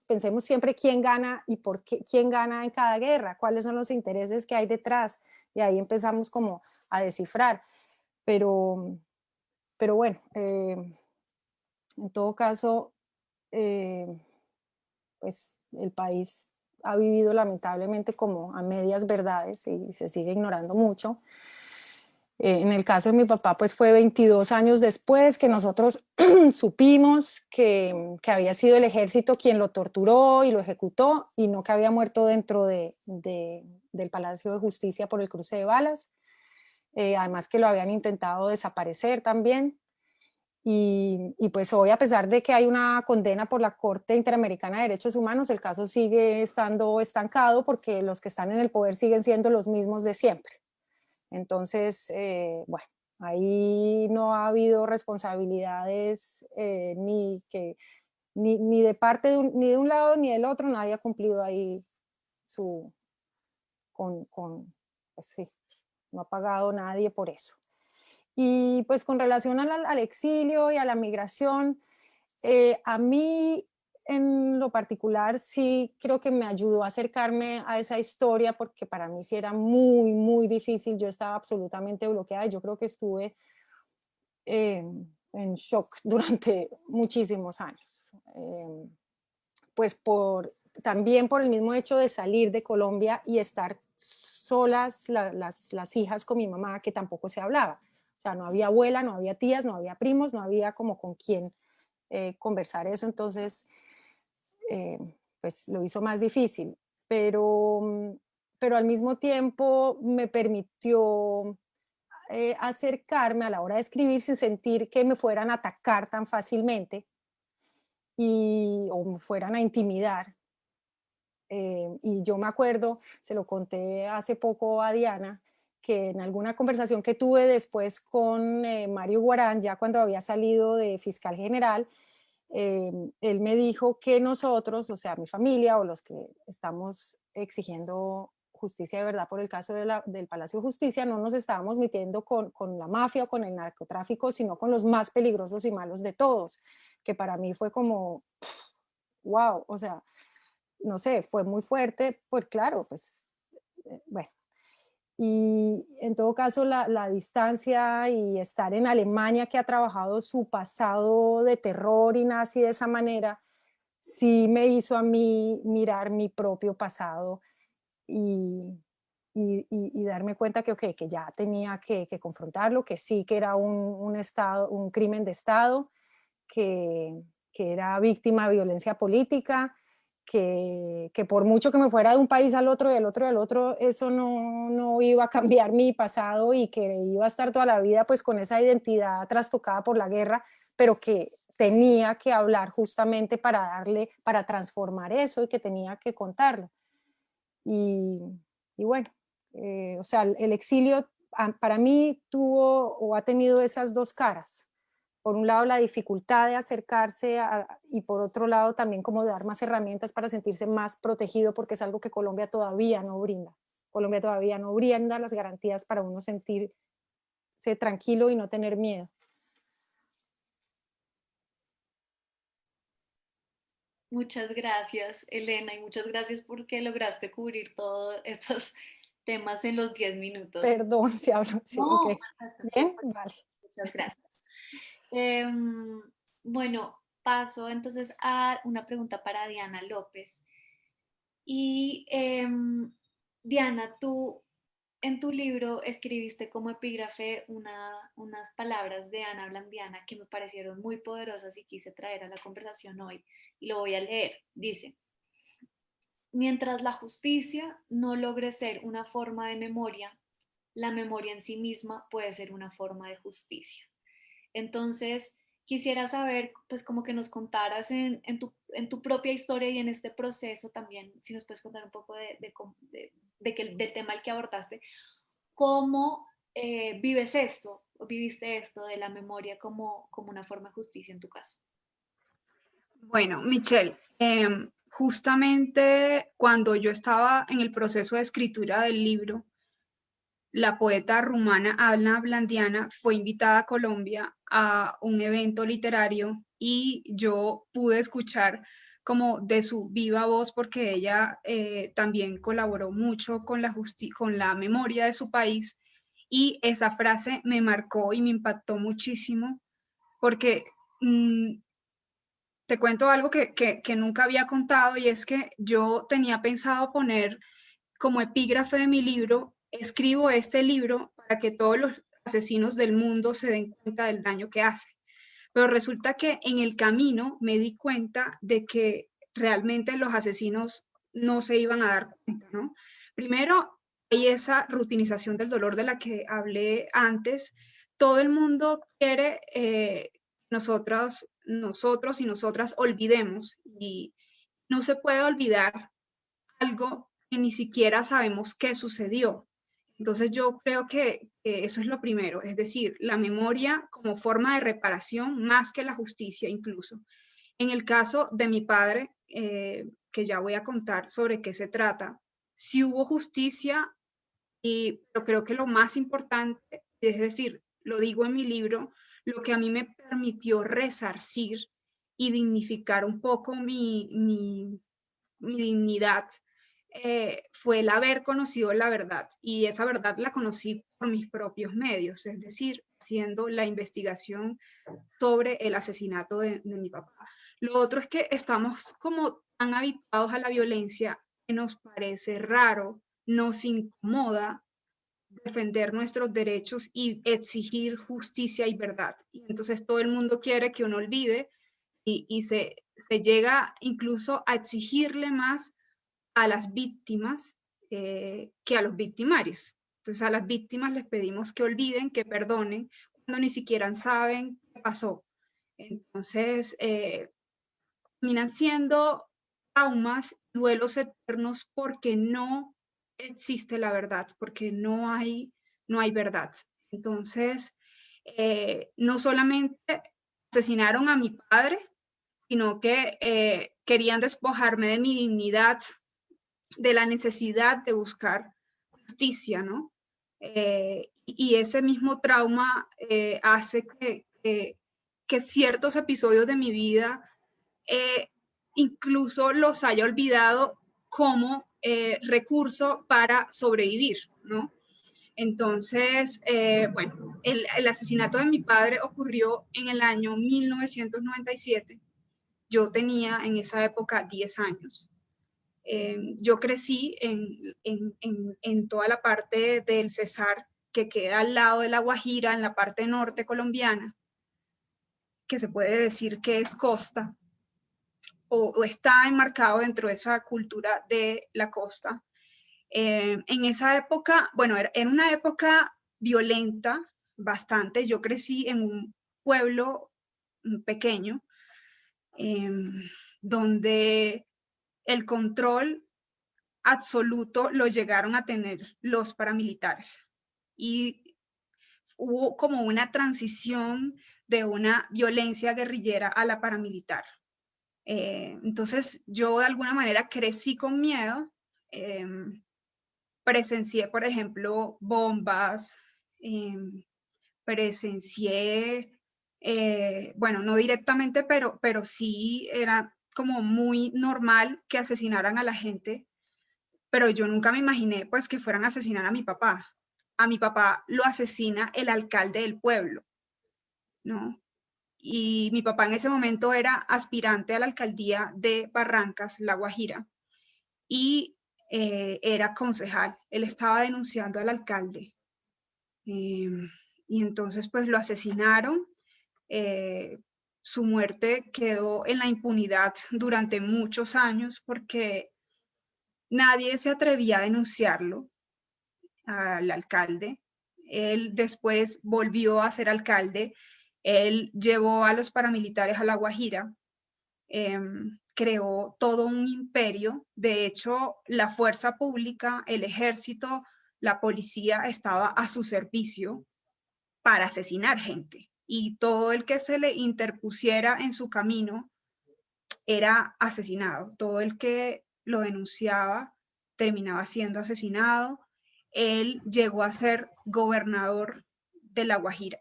pensemos siempre quién gana y por qué, quién gana en cada guerra, cuáles son los intereses que hay detrás, y ahí empezamos como a descifrar. Pero bueno, en todo caso, pues el país ha vivido lamentablemente como a medias verdades y se sigue ignorando mucho. En el caso de mi papá, pues fue 22 años después que nosotros supimos que había sido el ejército quien lo torturó y lo ejecutó, y no que había muerto dentro del Palacio de Justicia por el cruce de balas. Además que lo habían intentado desaparecer también. Y pues hoy, a pesar de que hay una condena por la Corte Interamericana de Derechos Humanos, el caso sigue estando estancado porque los que están en el poder siguen siendo los mismos de siempre. Entonces, bueno, ahí no ha habido responsabilidades ni de parte ni de un lado ni del otro. Nadie ha cumplido ahí pues sí, no ha pagado nadie por eso. Y pues con relación al exilio y a la migración, a mí en lo particular sí creo que me ayudó a acercarme a esa historia, porque para mí sí era muy, muy difícil. Yo estaba absolutamente bloqueada y yo creo que estuve en shock durante muchísimos años. Pues también por el mismo hecho de salir de Colombia y estar solas las hijas con mi mamá, que tampoco se hablaba. O sea, no había abuela, no había tías, no había primos, no había como con quién conversar eso. Entonces, pues lo hizo más difícil. Pero pero al mismo tiempo me permitió acercarme a la hora de escribir sin sentir que me fueran a atacar tan fácilmente o me fueran a intimidar. Y yo me acuerdo, se lo conté hace poco a Diana, que en alguna conversación que tuve después con Mario Guarán, ya cuando había salido de fiscal general, él me dijo que nosotros, o sea, mi familia o los que estamos exigiendo justicia de verdad por el caso del Palacio de Justicia, no nos estábamos metiendo con la mafia o con el narcotráfico, sino con los más peligrosos y malos de todos, que para mí fue como, wow, o sea, no sé, fue muy fuerte, pues claro, pues, bueno. Y en todo caso, la distancia y estar en Alemania, que ha trabajado su pasado de terror y nazi de esa manera, sí me hizo a mí mirar mi propio pasado y darme cuenta que, okay, que ya tenía que confrontarlo, que sí que era un crimen de Estado, que era víctima de violencia política, que por mucho que me fuera de un país al otro, del otro, del otro, eso no iba a cambiar mi pasado y que iba a estar toda la vida pues con esa identidad trastocada por la guerra, pero que tenía que hablar justamente para transformar eso y que tenía que contarlo. Y bueno, o sea, el exilio para mí tuvo o ha tenido esas dos caras. Por un lado, la dificultad de acercarse y por otro lado también como dar más herramientas para sentirse más protegido, porque es algo que Colombia todavía no brinda. Colombia todavía no brinda las garantías para uno sentirse tranquilo y no tener miedo. Muchas gracias, Elena, y muchas gracias porque lograste cubrir todos estos temas en los 10 minutos. Perdón si hablo. Sí, No, okay. Bien, perfecto. vale. Muchas gracias. Bueno, paso entonces a una pregunta para Diana López. Y Diana, tú en tu libro escribiste como epígrafe unas palabras de Ana Blandiana que me parecieron muy poderosas y quise traer a la conversación hoy. Y lo voy a leer. Dice: mientras la justicia no logre ser una forma de memoria, la memoria en sí misma puede ser una forma de justicia. Entonces, quisiera saber, pues como que nos contaras en tu propia historia y en este proceso también, si nos puedes contar un poco del tema al que abordaste, cómo vives esto, o viviste esto de la memoria como una forma de justicia en tu caso. Bueno, Michelle, justamente cuando yo estaba en el proceso de escritura del libro, la poeta rumana Ana Blandiana fue invitada a Colombia a un evento literario y yo pude escuchar como de su viva voz, porque ella también colaboró mucho con la memoria de su país, y esa frase me marcó y me impactó muchísimo porque te cuento algo que nunca había contado, y es que yo tenía pensado poner como epígrafe de mi libro: escribo este libro para que todos los asesinos del mundo se den cuenta del daño que hacen. Pero resulta que en el camino me di cuenta de que realmente los asesinos no se iban a dar cuenta, ¿no? Primero, hay esa rutinización del dolor de la que hablé antes. Todo el mundo quiere nosotros y nosotras olvidemos, y no se puede olvidar algo que ni siquiera sabemos qué sucedió. Entonces yo creo que eso es lo primero, es decir, la memoria como forma de reparación más que la justicia incluso. En el caso de mi padre, que ya voy a contar sobre qué se trata, sí hubo justicia, pero creo que lo más importante, es decir, lo digo en mi libro, lo que a mí me permitió resarcir y dignificar un poco mi dignidad, fue el haber conocido la verdad, y esa verdad la conocí por mis propios medios, es decir, haciendo la investigación sobre el asesinato de mi papá. Lo otro es que estamos como tan habituados a la violencia que nos parece raro, nos incomoda defender nuestros derechos y exigir justicia y verdad. Y entonces todo el mundo quiere que uno olvide, y se llega incluso a exigirle más a las víctimas que a los victimarios. Entonces a las víctimas les pedimos que olviden, que perdonen, cuando ni siquiera saben qué pasó. Entonces, terminan siendo traumas, duelos eternos, porque no existe la verdad, porque no hay verdad. Entonces, no solamente asesinaron a mi padre, sino que querían despojarme de mi dignidad, de la necesidad de buscar justicia, ¿no? Y ese mismo trauma hace que ciertos episodios de mi vida incluso los haya olvidado como recurso para sobrevivir, ¿no? Entonces, bueno, el asesinato de mi padre ocurrió en el año 1997. Yo tenía en esa época 10 años. Yo crecí en toda la parte del Cesar, que queda al lado de La Guajira, en la parte norte colombiana, que se puede decir que es costa, o está enmarcado dentro de esa cultura de la costa. En esa época, bueno, era una época violenta, bastante. Yo crecí en un pueblo pequeño, donde el control absoluto lo llegaron a tener los paramilitares. Y hubo como una transición de una violencia guerrillera a la paramilitar. Entonces yo de alguna manera crecí con miedo, presencié, por ejemplo, bombas, presencié, bueno, no directamente, pero sí era como muy normal que asesinaran a la gente, pero yo nunca me imaginé pues que fueran a asesinar a mi papá. A mi papá lo asesina el alcalde del pueblo, ¿no? Y mi papá en ese momento era aspirante a la alcaldía de Barrancas, La Guajira, y era concejal. Él estaba denunciando al alcalde. Y entonces pues lo asesinaron. Su muerte quedó en la impunidad durante muchos años porque nadie se atrevía a denunciarlo al alcalde. Él después volvió a ser alcalde. Él llevó a los paramilitares a La Guajira, creó todo un imperio. De hecho, la fuerza pública, el ejército, la policía estaba a su servicio para asesinar gente. Y todo el que se le interpusiera en su camino era asesinado. Todo el que lo denunciaba terminaba siendo asesinado. Él llegó a ser gobernador de La Guajira.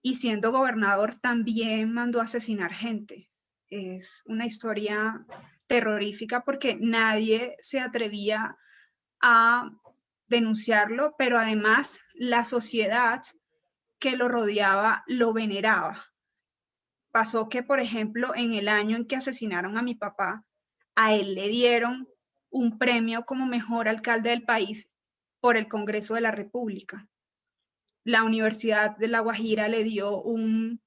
Y siendo gobernador también mandó a asesinar gente. Es una historia terrorífica porque nadie se atrevía a denunciarlo, pero además la sociedad que lo rodeaba lo veneraba. Pasó que, por ejemplo, en el año en que asesinaron a mi papá, a él le dieron un premio como mejor alcalde del país por el Congreso de la República. La Universidad de La Guajira le dio un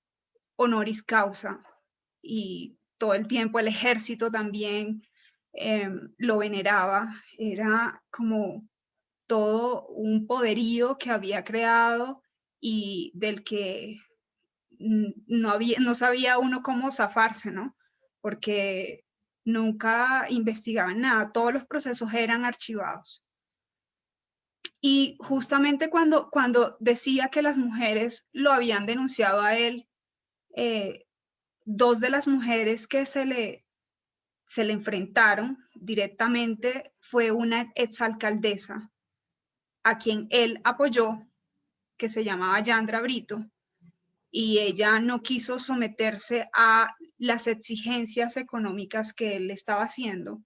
honoris causa y todo el tiempo el ejército también lo veneraba. Era como todo un poderío que había creado y del que no sabía uno cómo zafarse, ¿no? Porque nunca investigaban nada, todos los procesos eran archivados. Y justamente cuando decía que las mujeres lo habían denunciado a él, dos de las mujeres que se le enfrentaron directamente fue una exalcaldesa a quien él apoyó, que se llamaba Yandra Brito, y ella no quiso someterse a las exigencias económicas que él estaba haciendo,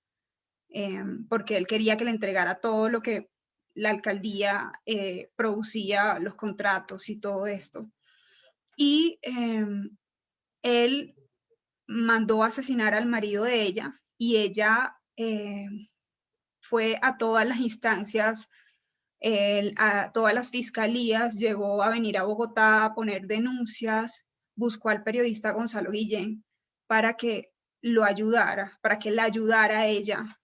porque él quería que le entregara todo lo que la alcaldía producía, los contratos y todo esto. Y él mandó a asesinar al marido de ella y ella fue a todas las instancias, a todas las fiscalías, llegó a venir a Bogotá a poner denuncias, buscó al periodista Gonzalo Guillén para que lo ayudara, para que la ayudara a ella.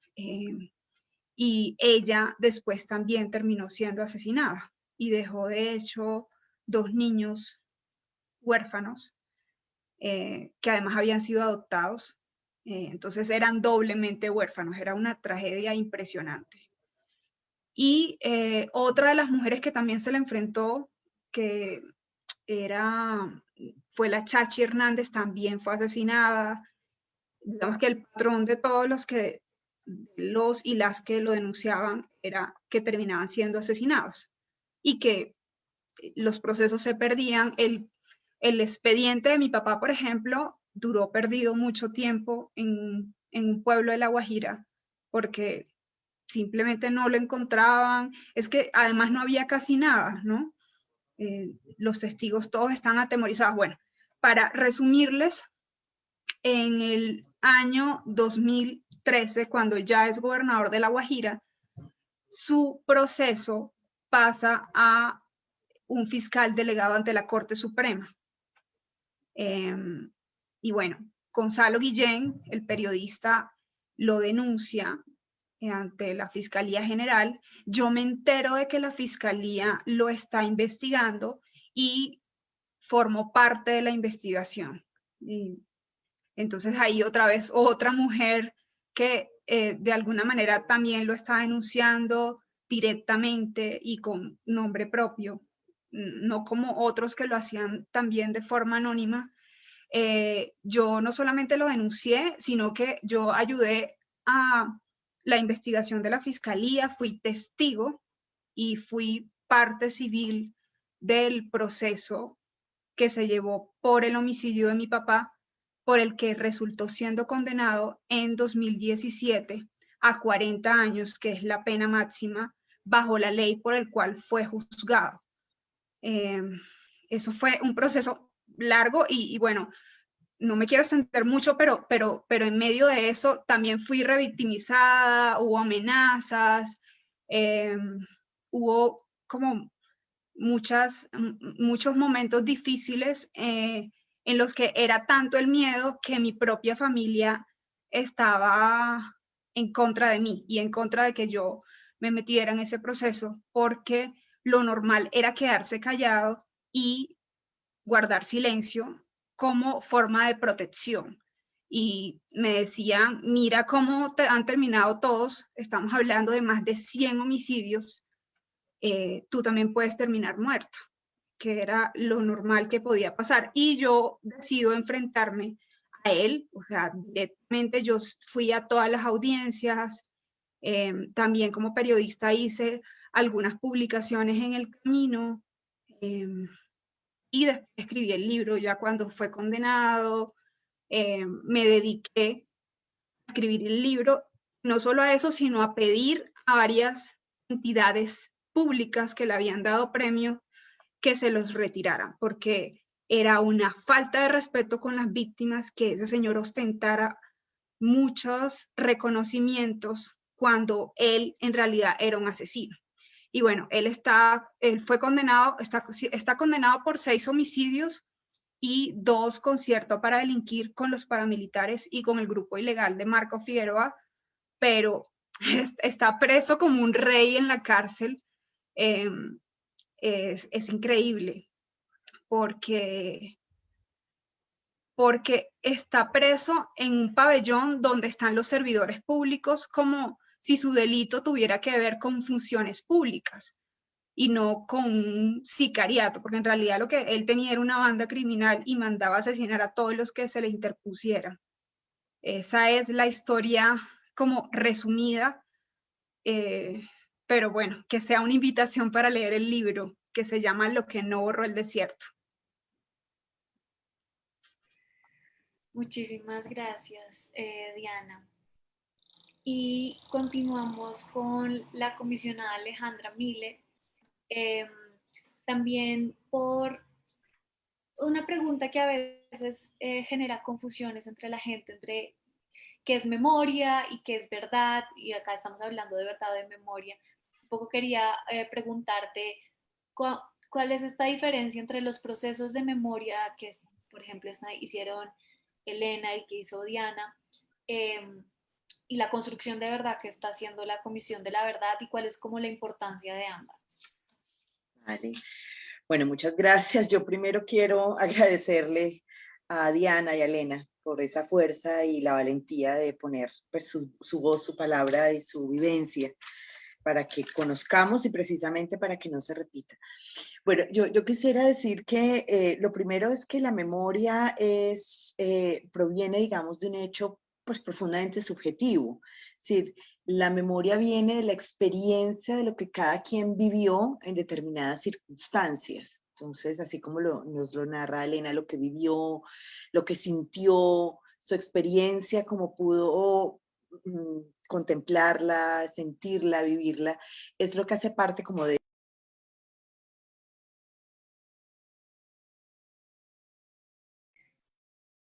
y ella después también terminó siendo asesinada y dejó de hecho 2 niños huérfanos que además habían sido adoptados. Entonces eran doblemente huérfanos, era una tragedia impresionante. Y otra de las mujeres que también se le enfrentó, que fue la Chachi Hernández, también fue asesinada. Digamos que el patrón de todos los y las que lo denunciaban era que terminaban siendo asesinados y que los procesos se perdían. El expediente de mi papá, por ejemplo, duró perdido mucho tiempo en un pueblo de La Guajira porque simplemente no lo encontraban. Es que además no había casi nada, ¿no? Los testigos todos están atemorizados. Bueno, para resumirles, en el año 2013, cuando ya es gobernador de La Guajira, su proceso pasa a un fiscal delegado ante la Corte Suprema. Y bueno, Gonzalo Guillén, el periodista, lo denuncia ante la Fiscalía General. Yo me entero de que la Fiscalía lo está investigando y formo parte de la investigación. Y entonces ahí otra vez otra mujer que de alguna manera también lo está denunciando directamente y con nombre propio, no como otros que lo hacían también de forma anónima. Yo no solamente lo denuncié, sino que yo ayudé a la investigación de la Fiscalía, fui testigo y fui parte civil del proceso que se llevó por el homicidio de mi papá, por el que resultó siendo condenado en 2017 a 40 años, que es la pena máxima bajo la ley por el cual fue juzgado. Eso fue un proceso largo y bueno, no me quiero extender mucho, pero en medio de eso también fui revictimizada, hubo amenazas, hubo como muchos momentos difíciles en los que era tanto el miedo que mi propia familia estaba en contra de mí y en contra de que yo me metiera en ese proceso, porque lo normal era quedarse callado y guardar silencio como forma de protección. Y me decían, mira cómo han terminado todos, estamos hablando de más de 100 homicidios, tú también puedes terminar muerta, que era lo normal que podía pasar. Y yo decido enfrentarme a él, o sea, directamente yo fui a todas las audiencias, también como periodista hice algunas publicaciones en el camino, y después escribí el libro ya cuando fue condenado. Me dediqué a escribir el libro, no solo a eso, sino a pedir a varias entidades públicas que le habían dado premio que se los retiraran, porque era una falta de respeto con las víctimas que ese señor ostentara muchos reconocimientos cuando él en realidad era un asesino. Y bueno, él fue condenado, está condenado por 6 homicidios y 2 conciertos para delinquir con los paramilitares y con el grupo ilegal de Marco Figueroa, pero está preso como un rey en la cárcel. Es increíble porque está preso en un pabellón donde están los servidores públicos, como si su delito tuviera que ver con funciones públicas y no con un sicariato, porque en realidad lo que él tenía era una banda criminal y mandaba asesinar a todos los que se le interpusieran. Esa es la historia como resumida, pero bueno, que sea una invitación para leer el libro que se llama Lo que no borró el desierto. Muchísimas gracias, Diana. Y continuamos con la comisionada Alejandra Mille, también por una pregunta que a veces genera confusiones entre la gente, entre qué es memoria y qué es verdad, y acá estamos hablando de verdad o de memoria. Un poco quería preguntarte cuál es esta diferencia entre los procesos de memoria que, por ejemplo, hicieron Elena y que hizo Diana, y la construcción de verdad que está haciendo la Comisión de la Verdad y cuál es como la importancia de ambas. Vale. Bueno, muchas gracias. Yo primero quiero agradecerle a Diana y a Elena por esa fuerza y la valentía de poner pues, su voz, su palabra y su vivencia para que conozcamos y precisamente para que no se repita. Bueno, yo quisiera decir que lo primero es que la memoria proviene, digamos, de un hecho pues profundamente subjetivo. Es decir, la memoria viene de la experiencia de lo que cada quien vivió en determinadas circunstancias. Entonces, así como nos lo narra Elena, lo que vivió, lo que sintió, su experiencia, cómo pudo contemplarla, sentirla, vivirla, es lo que hace parte como de...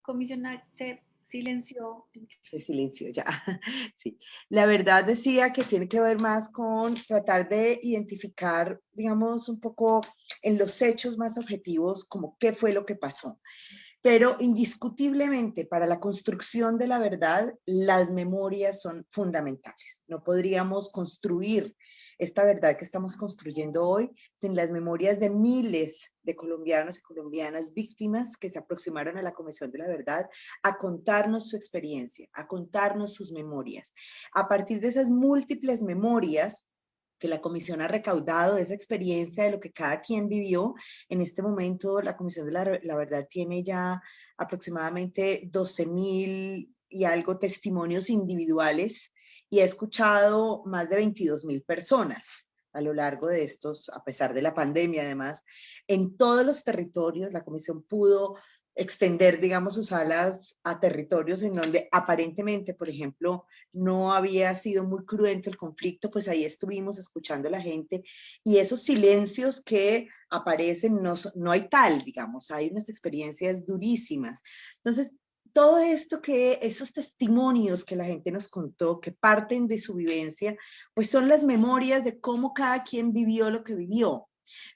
Comisionada, se silenció. Se silenció ya, sí. La verdad decía que tiene que ver más con tratar de identificar, digamos, un poco en los hechos más objetivos, como qué fue lo que pasó. Pero indiscutiblemente para la construcción de la verdad, las memorias son fundamentales. No podríamos construir esta verdad que estamos construyendo hoy sin las memorias de miles de colombianos y colombianas víctimas que se aproximaron a la Comisión de la Verdad a contarnos su experiencia, a contarnos sus memorias. A partir de esas múltiples memorias que la comisión ha recaudado, de esa experiencia de lo que cada quien vivió. En este momento la Comisión de la Verdad tiene ya aproximadamente 12,000 y algo testimonios individuales y ha escuchado más de 22,000 personas a lo largo de estos, a pesar de la pandemia además. En todos los territorios la comisión pudo extender, digamos, sus alas a territorios en donde aparentemente, por ejemplo, no había sido muy cruento el conflicto, pues ahí estuvimos escuchando a la gente y esos silencios que aparecen, no hay tal, digamos, hay unas experiencias durísimas. Entonces, todo esto esos testimonios que la gente nos contó, que parten de su vivencia, pues son las memorias de cómo cada quien vivió lo que vivió.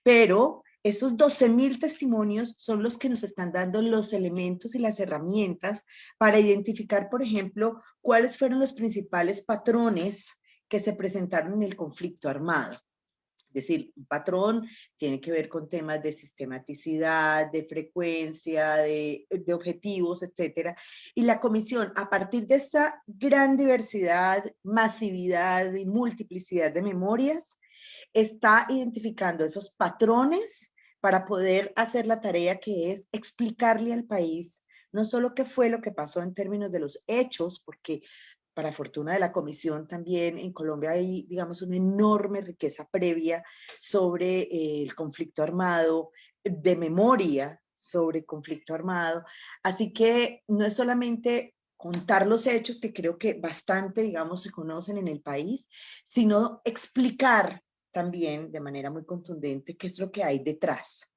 Pero estos 12,000 testimonios son los que nos están dando los elementos y las herramientas para identificar, por ejemplo, cuáles fueron los principales patrones que se presentaron en el conflicto armado. Es decir, un patrón tiene que ver con temas de sistematicidad, de frecuencia, de objetivos, etcétera. Y la comisión, a partir de esa gran diversidad, masividad y multiplicidad de memorias, está identificando esos patrones para poder hacer la tarea que es explicarle al país no solo qué fue lo que pasó en términos de los hechos, porque para fortuna de la comisión también en Colombia hay, digamos, una enorme riqueza previa sobre el conflicto armado, de memoria sobre el conflicto armado. Así que no es solamente contar los hechos, que creo que bastante, digamos, se conocen en el país, sino explicar también de manera muy contundente qué es lo que hay detrás.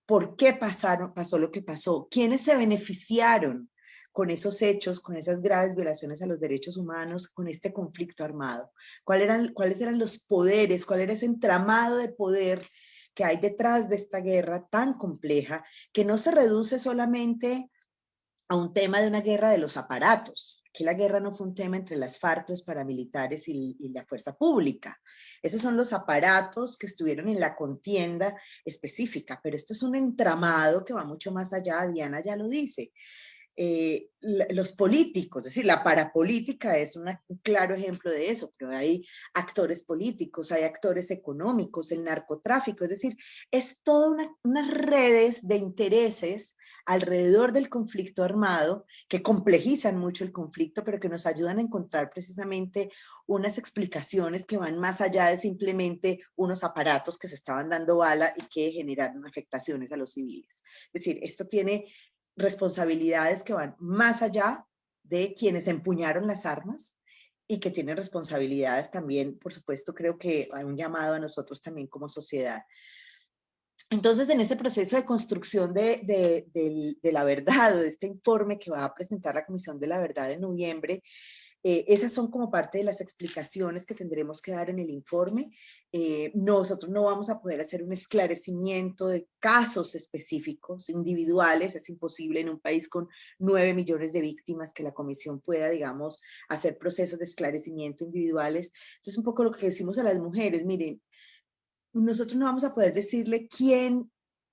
¿Por qué pasó lo que pasó? ¿Quiénes se beneficiaron con esos hechos, con esas graves violaciones a los derechos humanos, con este conflicto armado? ¿Cuáles eran los poderes? ¿Cuál era ese entramado de poder que hay detrás de esta guerra tan compleja, que no se reduce solamente a un tema de una guerra de los aparatos? Que la guerra no fue un tema entre las FARC, los paramilitares y la fuerza pública. Esos son los aparatos que estuvieron en la contienda específica, pero esto es un entramado que va mucho más allá, Diana ya lo dice. Los políticos, es decir, la parapolítica es un claro ejemplo de eso, pero hay actores políticos, hay actores económicos, el narcotráfico, es decir, es toda unas redes de intereses alrededor del conflicto armado que complejizan mucho el conflicto, pero que nos ayudan a encontrar precisamente unas explicaciones que van más allá de simplemente unos aparatos que se estaban dando bala y que generaron afectaciones a los civiles. Es decir, esto tiene responsabilidades que van más allá de quienes empuñaron las armas y que tienen responsabilidades también, por supuesto, creo que hay un llamado a nosotros también como sociedad. Entonces, en ese proceso de construcción de la verdad, de este informe que va a presentar la Comisión de la Verdad en noviembre, Esas son como parte de las explicaciones que tendremos que dar en el informe. Nosotros no vamos a poder hacer un esclarecimiento de casos específicos, individuales. Es imposible en un país con 9 millones de víctimas que la comisión pueda, digamos, hacer procesos de esclarecimiento individuales. Entonces, un poco lo que decimos a las mujeres, miren, nosotros no vamos a poder decirle quién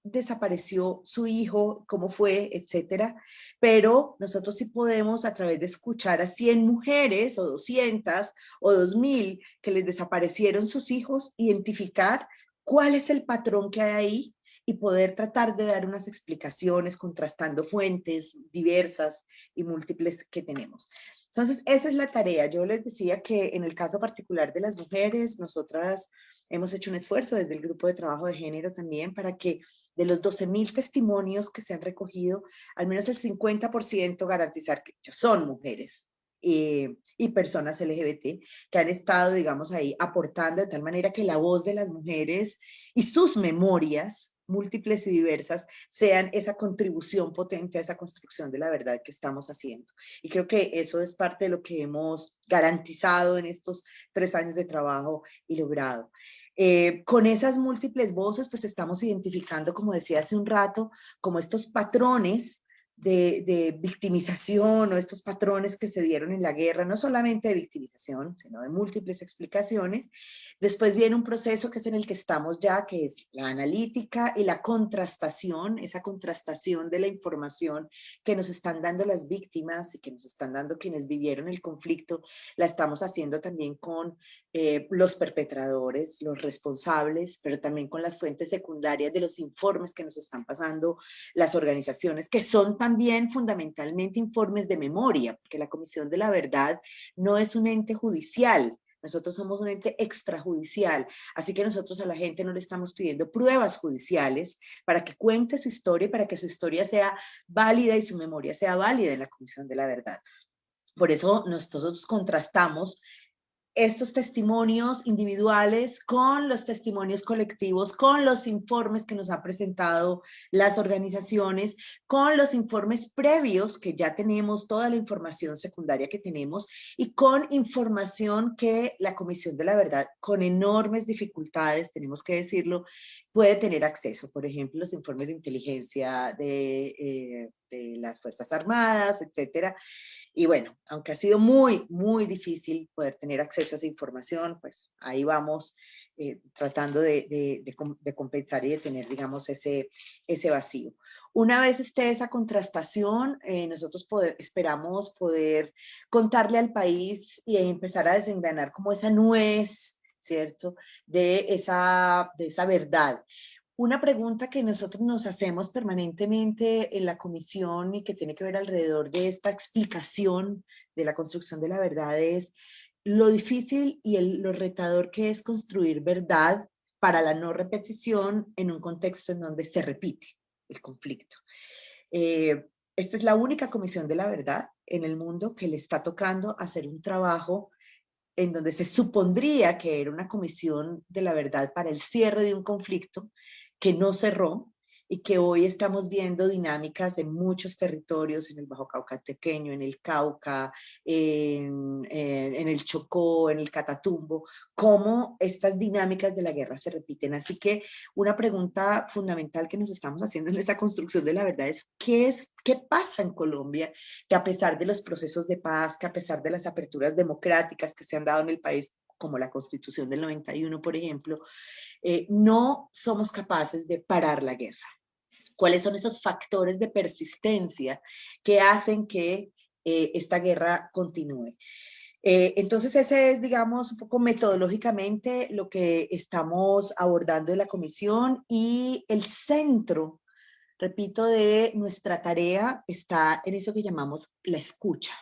desapareció su hijo, cómo fue, etcétera, pero nosotros sí podemos, a través de escuchar a 100 mujeres o 200 o 2000 que les desaparecieron sus hijos, identificar cuál es el patrón que hay ahí y poder tratar de dar unas explicaciones contrastando fuentes diversas y múltiples que tenemos. Entonces, esa es la tarea. Yo les decía que en el caso particular de las mujeres, nosotras hemos hecho un esfuerzo desde el grupo de trabajo de género también para que de los 12.000 testimonios que se han recogido, al menos el 50% garantizar que son mujeres y personas LGBT que han estado, digamos, ahí aportando de tal manera que la voz de las mujeres y sus memorias múltiples y diversas sean esa contribución potente a esa construcción de la verdad que estamos haciendo. Y creo que eso es parte de lo que hemos garantizado en estos 3 años de trabajo y logrado. Con esas múltiples voces, pues estamos identificando, como decía hace un rato, como estos patrones de victimización o estos patrones que se dieron en la guerra, no solamente de victimización, sino de múltiples explicaciones. Después viene un proceso que es en el que estamos ya, que es la analítica y la contrastación, esa contrastación de la información que nos están dando las víctimas y que nos están dando quienes vivieron el conflicto, la estamos haciendo también con los perpetradores, los responsables, pero también con las fuentes secundarias de los informes que nos están pasando las organizaciones, que son también fundamentalmente informes de memoria, porque la Comisión de la Verdad no es un ente judicial. Nosotros somos un ente extrajudicial, así que nosotros a la gente no le estamos pidiendo pruebas judiciales para que cuente su historia y para que su historia sea válida y su memoria sea válida en la Comisión de la Verdad. Por eso nosotros contrastamos estos testimonios individuales con los testimonios colectivos, con los informes que nos han presentado las organizaciones, con los informes previos que ya tenemos, toda la información secundaria que tenemos y con información que la Comisión de la Verdad, con enormes dificultades, tenemos que decirlo, puede tener acceso. Por ejemplo, los informes de inteligencia de las Fuerzas Armadas, etcétera. Y bueno, aunque ha sido muy, muy difícil poder tener acceso a esa información, pues ahí vamos tratando de compensar y de tener, digamos, ese vacío. Una vez esté esa contrastación, nosotros esperamos poder contarle al país y empezar a desengranar como esa nuez, ¿cierto?, de esa verdad. Una pregunta que nosotros nos hacemos permanentemente en la comisión y que tiene que ver alrededor de esta explicación de la construcción de la verdad es lo difícil y lo retador que es construir verdad para la no repetición en un contexto en donde se repite el conflicto. Esta es la única comisión de la verdad en el mundo que le está tocando hacer un trabajo en donde se supondría que era una comisión de la verdad para el cierre de un conflicto que no cerró y que hoy estamos viendo dinámicas en muchos territorios, en el Bajo Caucatequeño, en el Cauca, en el Chocó, en el Catatumbo, cómo estas dinámicas de la guerra se repiten. Así que una pregunta fundamental que nos estamos haciendo en esta construcción de la verdad es ¿qué pasa en Colombia? Que a pesar de los procesos de paz, que a pesar de las aperturas democráticas que se han dado en el país, como la Constitución del 91, por ejemplo, no somos capaces de parar la guerra. ¿Cuáles son esos factores de persistencia que hacen que esta guerra continúe? Entonces ese es, digamos, un poco metodológicamente lo que estamos abordando en la comisión y el centro, repito, de nuestra tarea está en eso que llamamos la escucha.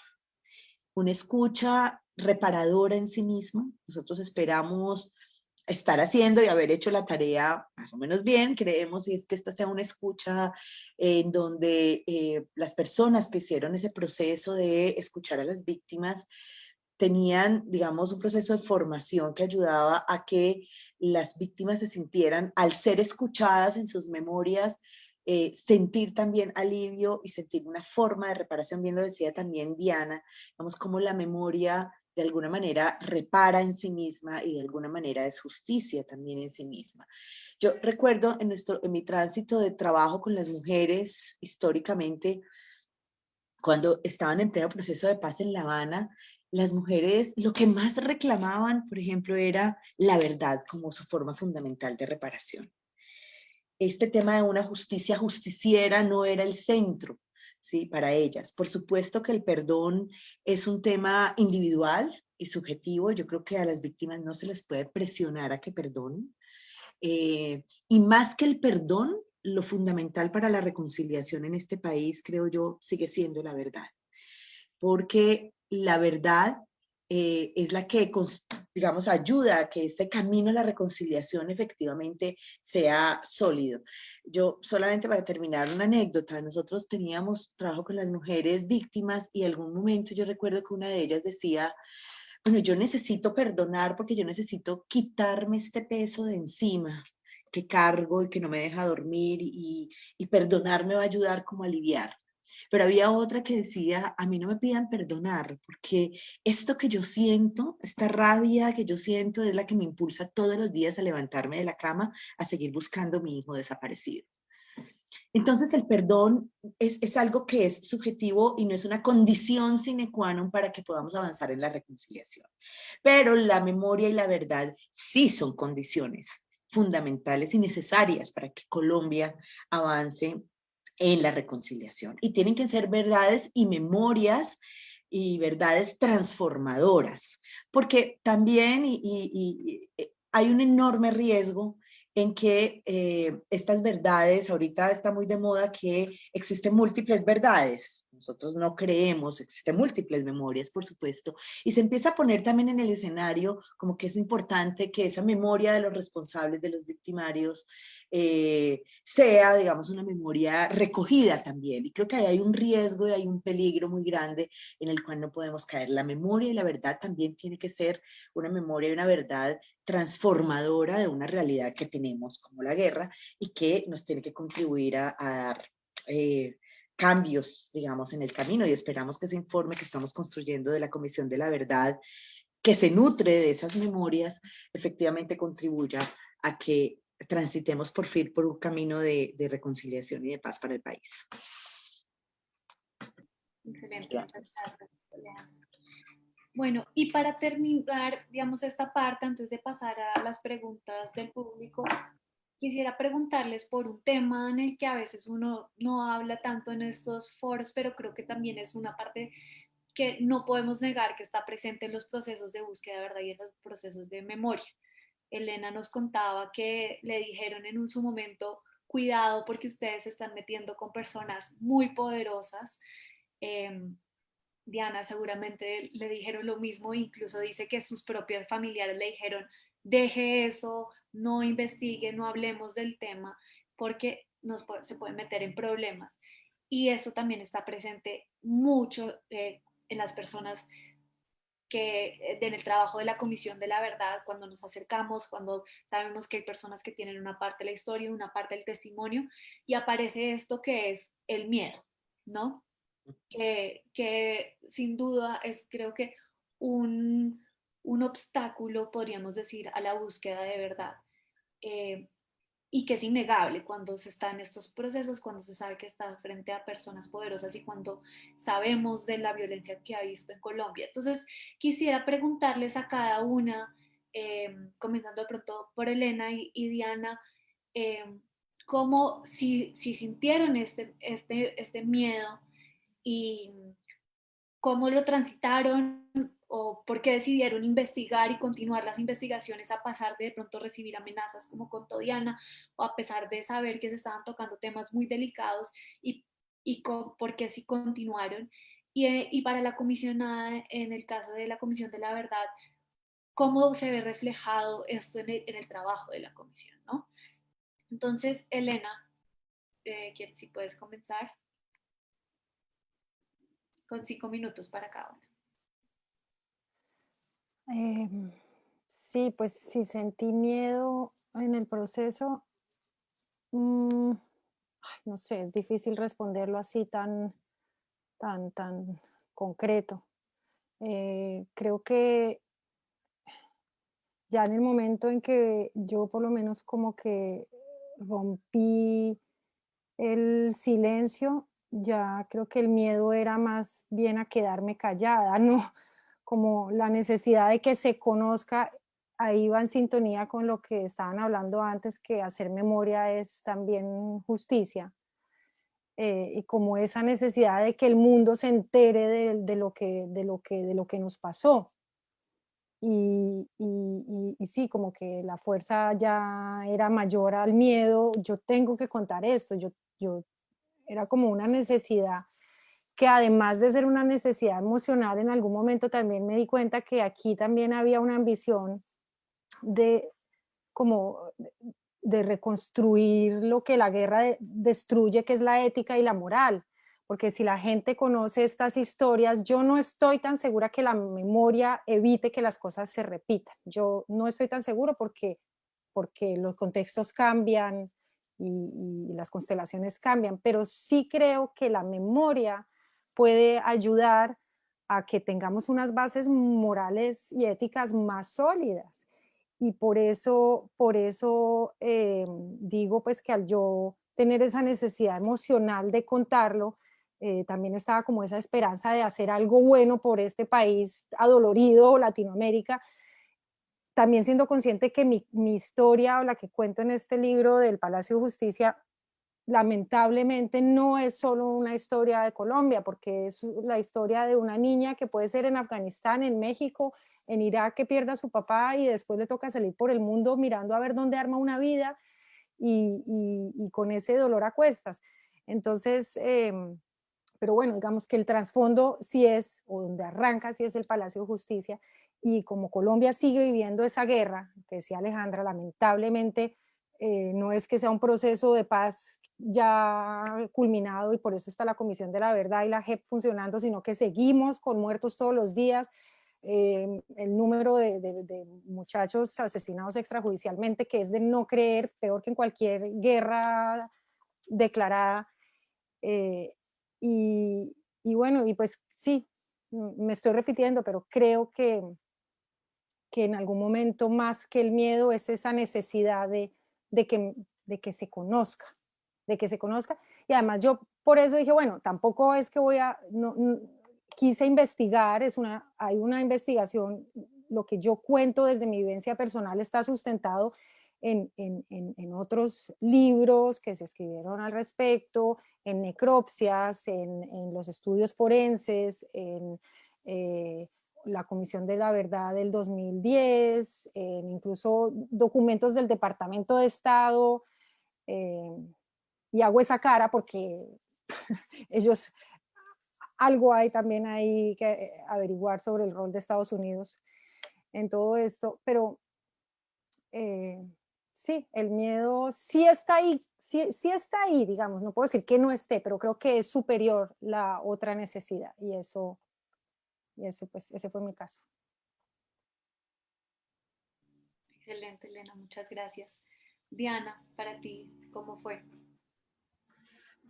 Una escucha reparadora en sí misma. Nosotros esperamos estar haciendo y haber hecho la tarea más o menos bien, creemos, y es que esta sea una escucha en donde las personas que hicieron ese proceso de escuchar a las víctimas tenían, digamos, un proceso de formación que ayudaba a que las víctimas se sintieran, al ser escuchadas en sus memorias, sentir también alivio y sentir una forma de reparación, bien lo decía también Diana, vamos como la memoria de alguna manera repara en sí misma y de alguna manera es justicia también en sí misma. Yo recuerdo en mi tránsito de trabajo con las mujeres históricamente, cuando estaban en pleno proceso de paz en La Habana, las mujeres lo que más reclamaban, por ejemplo, era la verdad como su forma fundamental de reparación. Este tema de una justicia justiciera no era el centro, ¿sí? Para ellas. Por supuesto que el perdón es un tema individual y subjetivo. Yo creo que a las víctimas no se les puede presionar a que perdonen. Y más que el perdón, lo fundamental para la reconciliación en este país, creo yo, sigue siendo la verdad. Porque la verdad es la que, digamos, ayuda a que este camino a la reconciliación efectivamente sea sólido. Yo, solamente para terminar, una anécdota. Nosotros teníamos trabajo con las mujeres víctimas y en algún momento yo recuerdo que una de ellas decía, bueno, yo necesito perdonar porque yo necesito quitarme este peso de encima que cargo y que no me deja dormir y perdonar me va a ayudar como a aliviar. Pero había otra que decía, a mí no me pidan perdonar, porque esto que yo siento, esta rabia que yo siento es la que me impulsa todos los días a levantarme de la cama, a seguir buscando a mi hijo desaparecido. Entonces el perdón es algo que es subjetivo y no es una condición sine qua non para que podamos avanzar en la reconciliación. Pero la memoria y la verdad sí son condiciones fundamentales y necesarias para que Colombia avance en la reconciliación. Y tienen que ser verdades y memorias y verdades transformadoras, porque también hay un enorme riesgo en que estas verdades, ahorita está muy de moda que existen múltiples verdades. Nosotros no creemos, existen múltiples memorias, por supuesto, y se empieza a poner también en el escenario como que es importante que esa memoria de los responsables, de los victimarios, sea, digamos, una memoria recogida también. Y creo que ahí hay un riesgo y hay un peligro muy grande en el cual no podemos caer. La memoria y la verdad también tiene que ser una memoria y una verdad transformadora de una realidad que tenemos como la guerra y que nos tiene que contribuir a dar cambios, digamos, en el camino, y esperamos que ese informe que estamos construyendo de la Comisión de la Verdad, que se nutre de esas memorias, efectivamente contribuya a que transitemos por fin por un camino de reconciliación y de paz para el país. Excelente, muchas gracias, Leandra. Bueno, y para terminar, digamos, esta parte, antes de pasar a las preguntas del público, quisiera preguntarles por un tema en el que a veces uno no habla tanto en estos foros, pero creo que también es una parte que no podemos negar que está presente en los procesos de búsqueda de verdad y en los procesos de memoria. Elena nos contaba que le dijeron en su momento, cuidado porque ustedes se están metiendo con personas muy poderosas. Diana seguramente le dijeron lo mismo, incluso dice que sus propios familiares le dijeron, deje eso, no investigue, no hablemos del tema, porque se puede meter en problemas. Y eso también está presente mucho en las personas que en el trabajo de la Comisión de la Verdad, cuando nos acercamos, cuando sabemos que hay personas que tienen una parte de la historia, una parte del testimonio, y aparece esto que es el miedo, ¿no? Que sin duda es, creo que, un obstáculo, podríamos decir, a la búsqueda de verdad. Y que es innegable cuando se está en estos procesos, cuando se sabe que está frente a personas poderosas y cuando sabemos de la violencia que ha visto en Colombia. Entonces, quisiera preguntarles a cada una, comenzando de pronto por Elena y Diana, cómo, si sintieron este miedo y cómo lo transitaron o por qué decidieron investigar y continuar las investigaciones a pesar de pronto recibir amenazas como contó Diana o a pesar de saber que se estaban tocando temas muy delicados y por qué sí continuaron. Y para la comisionada, en el caso de la Comisión de la Verdad, cómo se ve reflejado esto en el trabajo de la comisión, ¿no? Entonces, Elena, si puedes comenzar con 5 minutos para cada una. Sí, pues sí sentí miedo en el proceso. no sé, es difícil responderlo así tan concreto. Creo que ya en el momento en que yo por lo menos como que rompí el silencio, ya creo que el miedo era más bien a quedarme callada, ¿no? Como la necesidad de que se conozca, ahí va en sintonía con lo que estaban hablando antes, que hacer memoria es también justicia. Y como esa necesidad de que el mundo se entere de lo que nos pasó. Y sí, como que la fuerza ya era mayor al miedo, yo tengo que contar esto, yo era como una necesidad que además de ser una necesidad emocional, en algún momento también me di cuenta que aquí también había una ambición de como de reconstruir lo que la guerra destruye, que es la ética y la moral. Porque si la gente conoce estas historias, yo no estoy tan segura que la memoria evite que las cosas se repitan. Yo no estoy tan seguro porque los contextos cambian y las constelaciones cambian, pero sí creo que la memoria puede ayudar a que tengamos unas bases morales y éticas más sólidas. Y por eso digo pues que al yo tener esa necesidad emocional de contarlo, también estaba como esa esperanza de hacer algo bueno por este país adolorido, Latinoamérica, también siendo consciente que mi historia o la que cuento en este libro del Palacio de Justicia, lamentablemente no es solo una historia de Colombia, porque es la historia de una niña que puede ser en Afganistán, en México, en Irak, que pierda a su papá y después le toca salir por el mundo mirando a ver dónde arma una vida y con ese dolor a cuestas. Entonces, pero bueno, digamos que el trasfondo sí es, o donde arranca sí es el Palacio de Justicia, y como Colombia sigue viviendo esa guerra, que decía Alejandra, lamentablemente no es que sea un proceso de paz ya culminado y por eso está la Comisión de la Verdad y la JEP funcionando, sino que seguimos con muertos todos los días. El número de muchachos asesinados extrajudicialmente, que es de no creer, peor que en cualquier guerra declarada. Y bueno, y pues sí, me estoy repitiendo, pero creo que en algún momento más que el miedo es esa necesidad de que se conozca, de que se conozca. Y además yo por eso dije, bueno, tampoco es que voy a, quise investigar, hay una investigación, lo que yo cuento desde mi vivencia personal está sustentado en otros libros que se escribieron al respecto, en necropsias, en los estudios forenses, en la Comisión de la Verdad del 2010, incluso documentos del Departamento de Estado, y hago esa cara porque ellos, algo hay también ahí que averiguar sobre el rol de Estados Unidos en todo esto, pero sí, el miedo sí está ahí, sí está ahí, digamos, no puedo decir que no esté, pero creo que es superior la otra necesidad y eso pues ese fue mi caso. Excelente, Elena, muchas gracias. Diana, para ti, ¿cómo fue?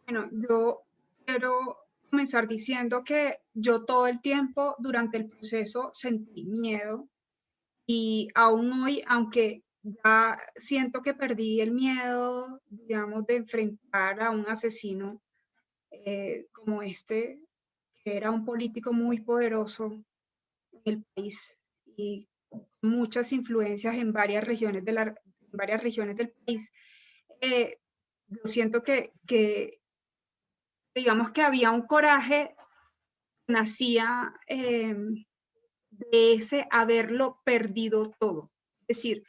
Bueno, yo quiero comenzar diciendo que yo todo el tiempo durante el proceso sentí miedo y aún hoy, aunque ya siento que perdí el miedo, digamos, de enfrentar a un asesino como este, que era un político muy poderoso en el país y muchas influencias en varias regiones, varias regiones del país, yo siento que digamos que había un coraje que nacía de ese haberlo perdido todo. Es decir,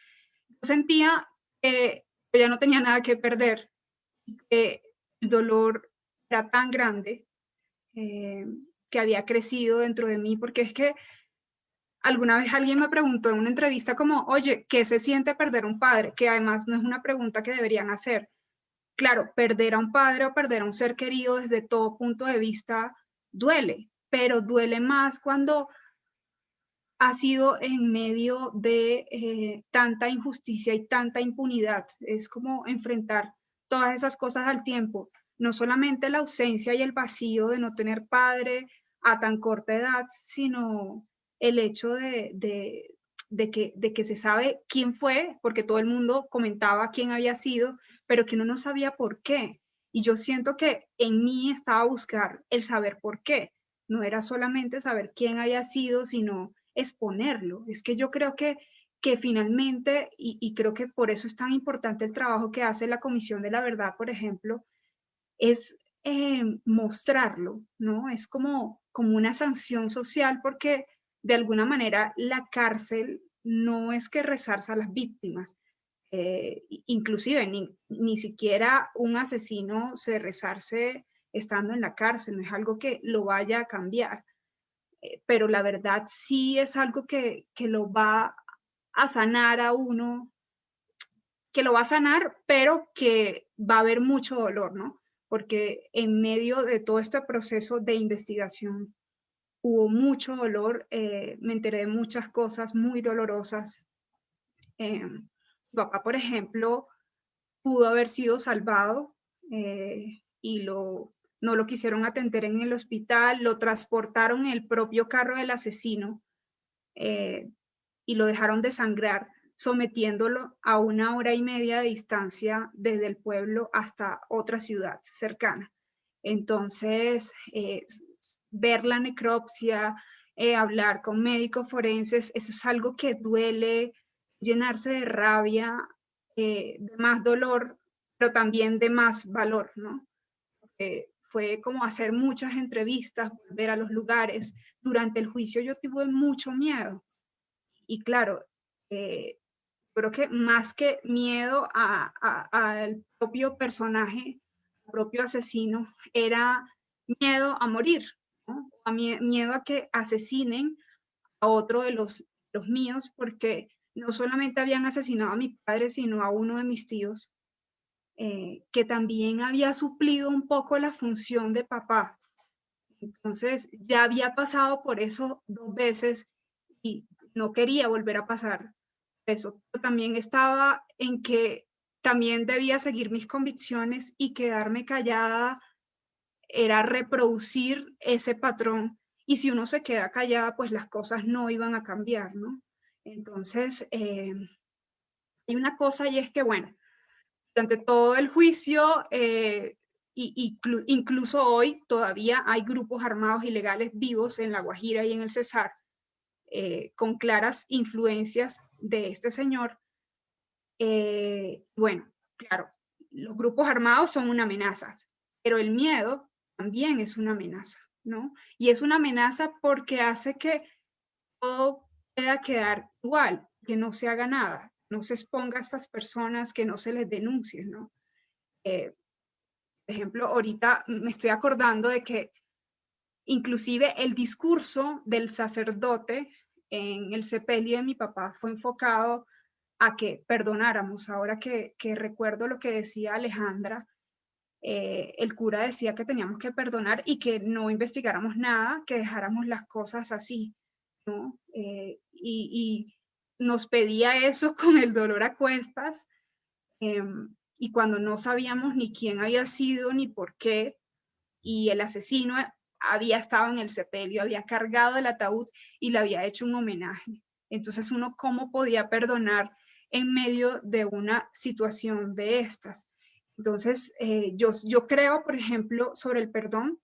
yo sentía que yo ya no tenía nada que perder, que el dolor era tan grande que había crecido dentro de mí, porque es que alguna vez alguien me preguntó en una entrevista como, oye, ¿qué se siente perder un padre? Que además no es una pregunta que deberían hacer. Claro, perder a un padre o perder a un ser querido desde todo punto de vista duele, pero duele más cuando ha sido en medio de tanta injusticia y tanta impunidad. Es como enfrentar todas esas cosas al tiempo, no solamente la ausencia y el vacío de no tener padre a tan corta edad, sino el hecho de que se sabe quién fue, porque todo el mundo comentaba quién había sido, pero que uno no sabía por qué. Y yo siento que en mí estaba a buscar el saber por qué. No era solamente saber quién había sido, sino exponerlo. Es que yo creo que finalmente, y creo que por eso es tan importante el trabajo que hace la Comisión de la Verdad, por ejemplo, es mostrarlo, ¿no? Es como una sanción social, porque de alguna manera la cárcel no es que rezarse a las víctimas, inclusive ni siquiera un asesino se rezarse estando en la cárcel, no es algo que lo vaya a cambiar, pero la verdad sí es algo que lo va a sanar a uno, que lo va a sanar, pero que va a haber mucho dolor, ¿no? Porque en medio de todo este proceso de investigación hubo mucho dolor, me enteré de muchas cosas muy dolorosas. Mi papá, por ejemplo, pudo haber sido salvado y no lo quisieron atender en el hospital, lo transportaron en el propio carro del asesino y lo dejaron desangrar, sometiéndolo a 1 hora y media de distancia desde el pueblo hasta otra ciudad cercana. Entonces, ver la necropsia, hablar con médicos forenses, eso es algo que duele, llenarse de rabia, de más dolor, pero también de más valor, ¿no? Fue como hacer muchas entrevistas, volver a los lugares. Durante el juicio yo tuve mucho miedo. Y claro, creo que más que miedo al propio personaje, al propio asesino, era miedo a morir, ¿no? Miedo a que asesinen a otro de los míos, porque no solamente habían asesinado a mi padre, sino a uno de mis tíos, que también había suplido un poco la función de papá. Entonces ya había pasado por eso 2 veces y no quería volver a pasar eso. Pero también estaba en que también debía seguir mis convicciones, y quedarme callada era reproducir ese patrón. Y si uno se queda callada, pues las cosas no iban a cambiar, ¿no? Entonces, hay una cosa, y es que, bueno, durante todo el juicio, incluso hoy, todavía hay grupos armados ilegales vivos en La Guajira y en el Cesar, con claras influencias de este señor. Bueno, claro, los grupos armados son una amenaza, pero el miedo también es una amenaza, ¿no? Y es una amenaza porque hace que todo pueda quedar igual, que no se haga nada, no se exponga a estas personas, que no se les denuncie, ¿no? Por ejemplo, ahorita me estoy acordando de que inclusive el discurso del sacerdote en el sepelio de mi papá fue enfocado a que perdonáramos. Ahora que recuerdo lo que decía Alejandra, el cura decía que teníamos que perdonar y que no investigáramos nada, que dejáramos las cosas así, ¿no? Y nos pedía eso con el dolor a cuestas, y cuando no sabíamos ni quién había sido ni por qué, y el asesino había estado en el sepelio, había cargado el ataúd y le había hecho un homenaje. Entonces uno, ¿cómo podía perdonar en medio de una situación de estas? Entonces yo creo, por ejemplo, sobre el perdón,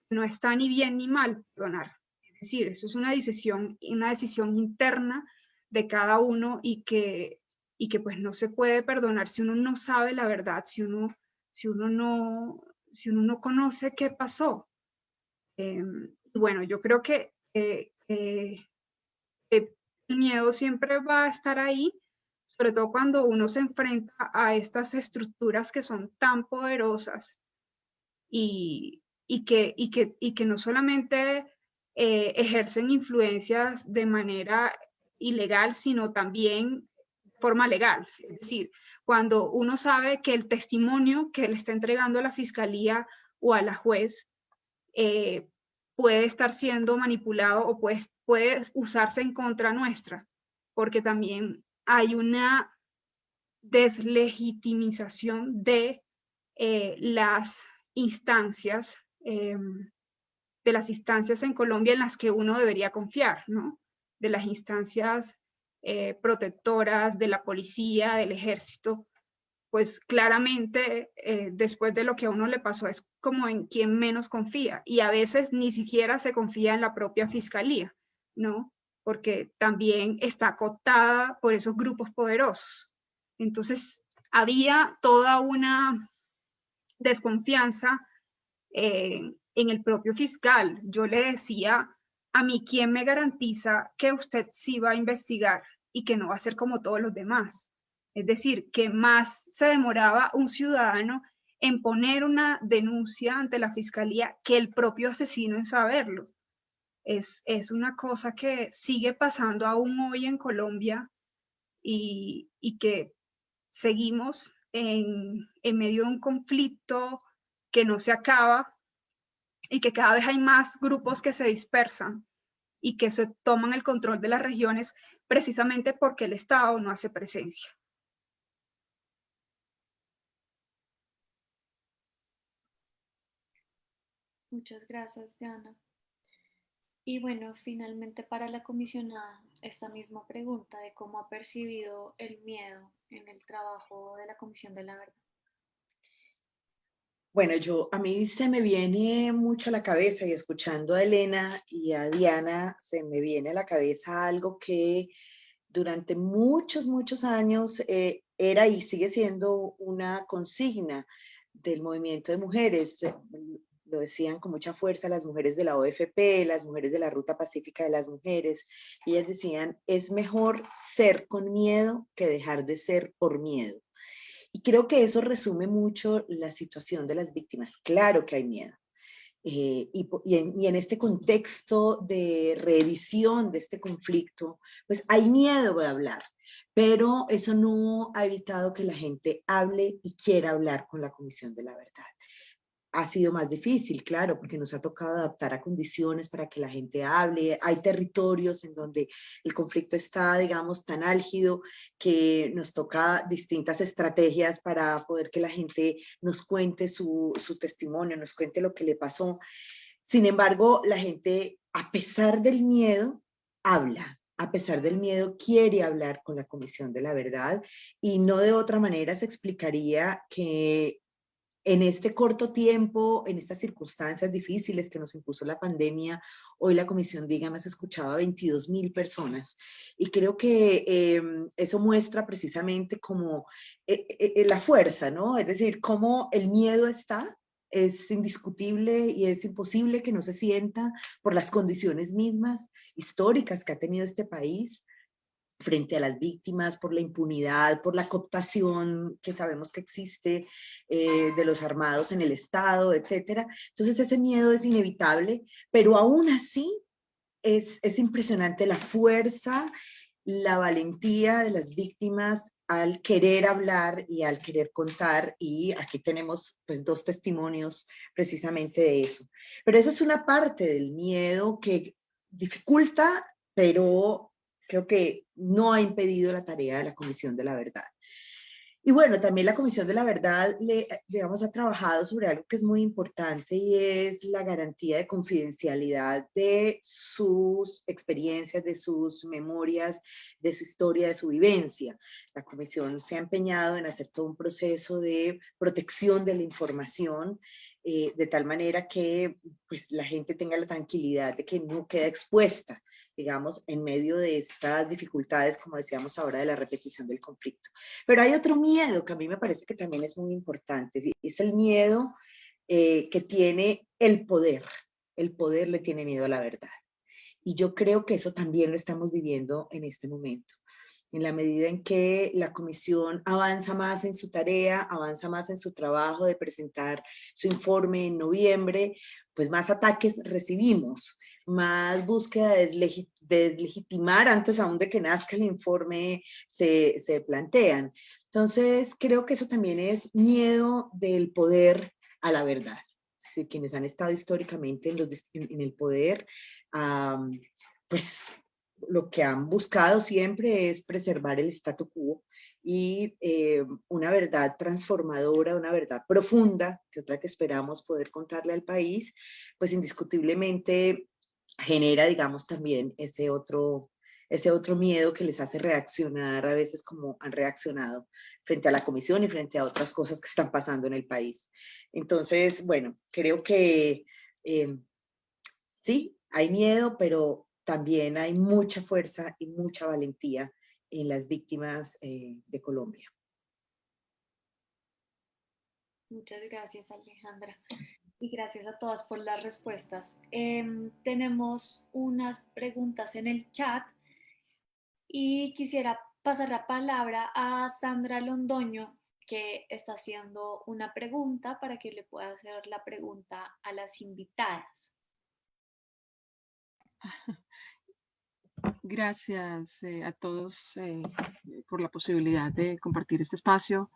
no está ni bien ni mal perdonar. Es decir, eso es una decisión interna de cada uno, y que pues no se puede perdonar si uno no sabe la verdad, si uno no conoce qué pasó. Bueno, yo creo que el miedo siempre va a estar ahí, sobre todo cuando uno se enfrenta a estas estructuras que son tan poderosas y que no solamente ejercen influencias de manera ilegal, sino también de forma legal. Es decir, cuando uno sabe que el testimonio que le está entregando a la fiscalía o a la juez puede estar siendo manipulado o puede usarse en contra nuestra, porque también hay una deslegitimización de las instancias, de las instancias en Colombia en las que uno debería confiar, ¿no? De las instancias protectoras, de la policía, del ejército, pues claramente después de lo que a uno le pasó es como en quien menos confía, y a veces ni siquiera se confía en la propia fiscalía, ¿no? Porque también está cooptada por esos grupos poderosos. Entonces había toda una desconfianza en el propio fiscal. Yo le decía, a mí, ¿quién me garantiza que usted sí va a investigar y que no va a ser como todos los demás? Es decir, que más se demoraba un ciudadano en poner una denuncia ante la fiscalía que el propio asesino en saberlo. Es una cosa que sigue pasando aún hoy en Colombia, y que seguimos en medio de un conflicto que no se acaba, y que cada vez hay más grupos que se dispersan y que se toman el control de las regiones precisamente porque el Estado no hace presencia. Muchas gracias, Diana. Y bueno, finalmente para la comisionada, esta misma pregunta de cómo ha percibido el miedo en el trabajo de la Comisión de la Verdad. Bueno, a mí se me viene mucho a la cabeza, y escuchando a Elena y a Diana, se me viene a la cabeza algo que durante muchos, muchos años era y sigue siendo una consigna del movimiento de mujeres. Lo decían con mucha fuerza las mujeres de la OFP, las mujeres de la Ruta Pacífica de las Mujeres. Ellas decían, es mejor ser con miedo que dejar de ser por miedo. Y creo que eso resume mucho la situación de las víctimas. Claro que hay miedo. Y en este contexto de reedición de este conflicto, pues hay miedo de hablar, pero eso no ha evitado que la gente hable y quiera hablar con la Comisión de la Verdad. Ha sido más difícil, claro, porque nos ha tocado adaptar a condiciones para que la gente hable. Hay territorios en donde el conflicto está, digamos, tan álgido que nos toca distintas estrategias para poder que la gente nos cuente su testimonio, nos cuente lo que le pasó. Sin embargo, la gente, a pesar del miedo, habla. A pesar del miedo, quiere hablar con la Comisión de la Verdad, y no de otra manera se explicaría que en este corto tiempo, en estas circunstancias difíciles que nos impuso la pandemia, hoy la Comisión Dígame ha escuchado a 22.000 personas. Y creo que eso muestra precisamente como la fuerza, ¿no? Es decir, cómo el miedo está, es indiscutible y es imposible que no se sienta por las condiciones mismas históricas que ha tenido este país frente a las víctimas, por la impunidad, por la cooptación que sabemos que existe de los armados en el Estado, etcétera. Entonces ese miedo es inevitable, pero aún así es impresionante la fuerza, la valentía de las víctimas al querer hablar y al querer contar, y aquí tenemos pues 2 testimonios precisamente de eso. Pero esa es una parte del miedo que dificulta, pero creo que no ha impedido la tarea de la Comisión de la Verdad. Y bueno, también la Comisión de la Verdad, digamos, ha trabajado sobre algo que es muy importante, y es la garantía de confidencialidad de sus experiencias, de sus memorias, de su historia, de su vivencia. La Comisión se ha empeñado en hacer todo un proceso de protección de la información, de tal manera que pues, la gente tenga la tranquilidad de que no queda expuesta, digamos, en medio de estas dificultades, como decíamos ahora, de la repetición del conflicto. Pero hay otro miedo que a mí me parece que también es muy importante, es el miedo que tiene el poder. El poder le tiene miedo a la verdad. Y yo creo que eso también lo estamos viviendo en este momento. En la medida en que la comisión avanza más en su tarea, avanza más en su trabajo de presentar su informe en noviembre, pues más ataques recibimos, más búsqueda de deslegitimar antes aún de que nazca el informe se plantean. Entonces, creo que eso también es miedo del poder a la verdad. Es decir, quienes han estado históricamente en el poder, pues lo que han buscado siempre es preservar el statu quo y una verdad transformadora, una verdad profunda, que otra que esperamos poder contarle al país, pues indiscutiblemente genera, digamos, también ese otro miedo que les hace reaccionar a veces como han reaccionado frente a la comisión y frente a otras cosas que están pasando en el país. Entonces, bueno, creo que sí, hay miedo, pero también hay mucha fuerza y mucha valentía en las víctimas de Colombia. Muchas gracias, Alejandra. Y gracias a todas por las respuestas. Tenemos unas preguntas en el chat y quisiera pasar la palabra a Sandra Londoño, que está haciendo una pregunta para que le pueda hacer la pregunta a las invitadas. Gracias a todos por la posibilidad de compartir este espacio.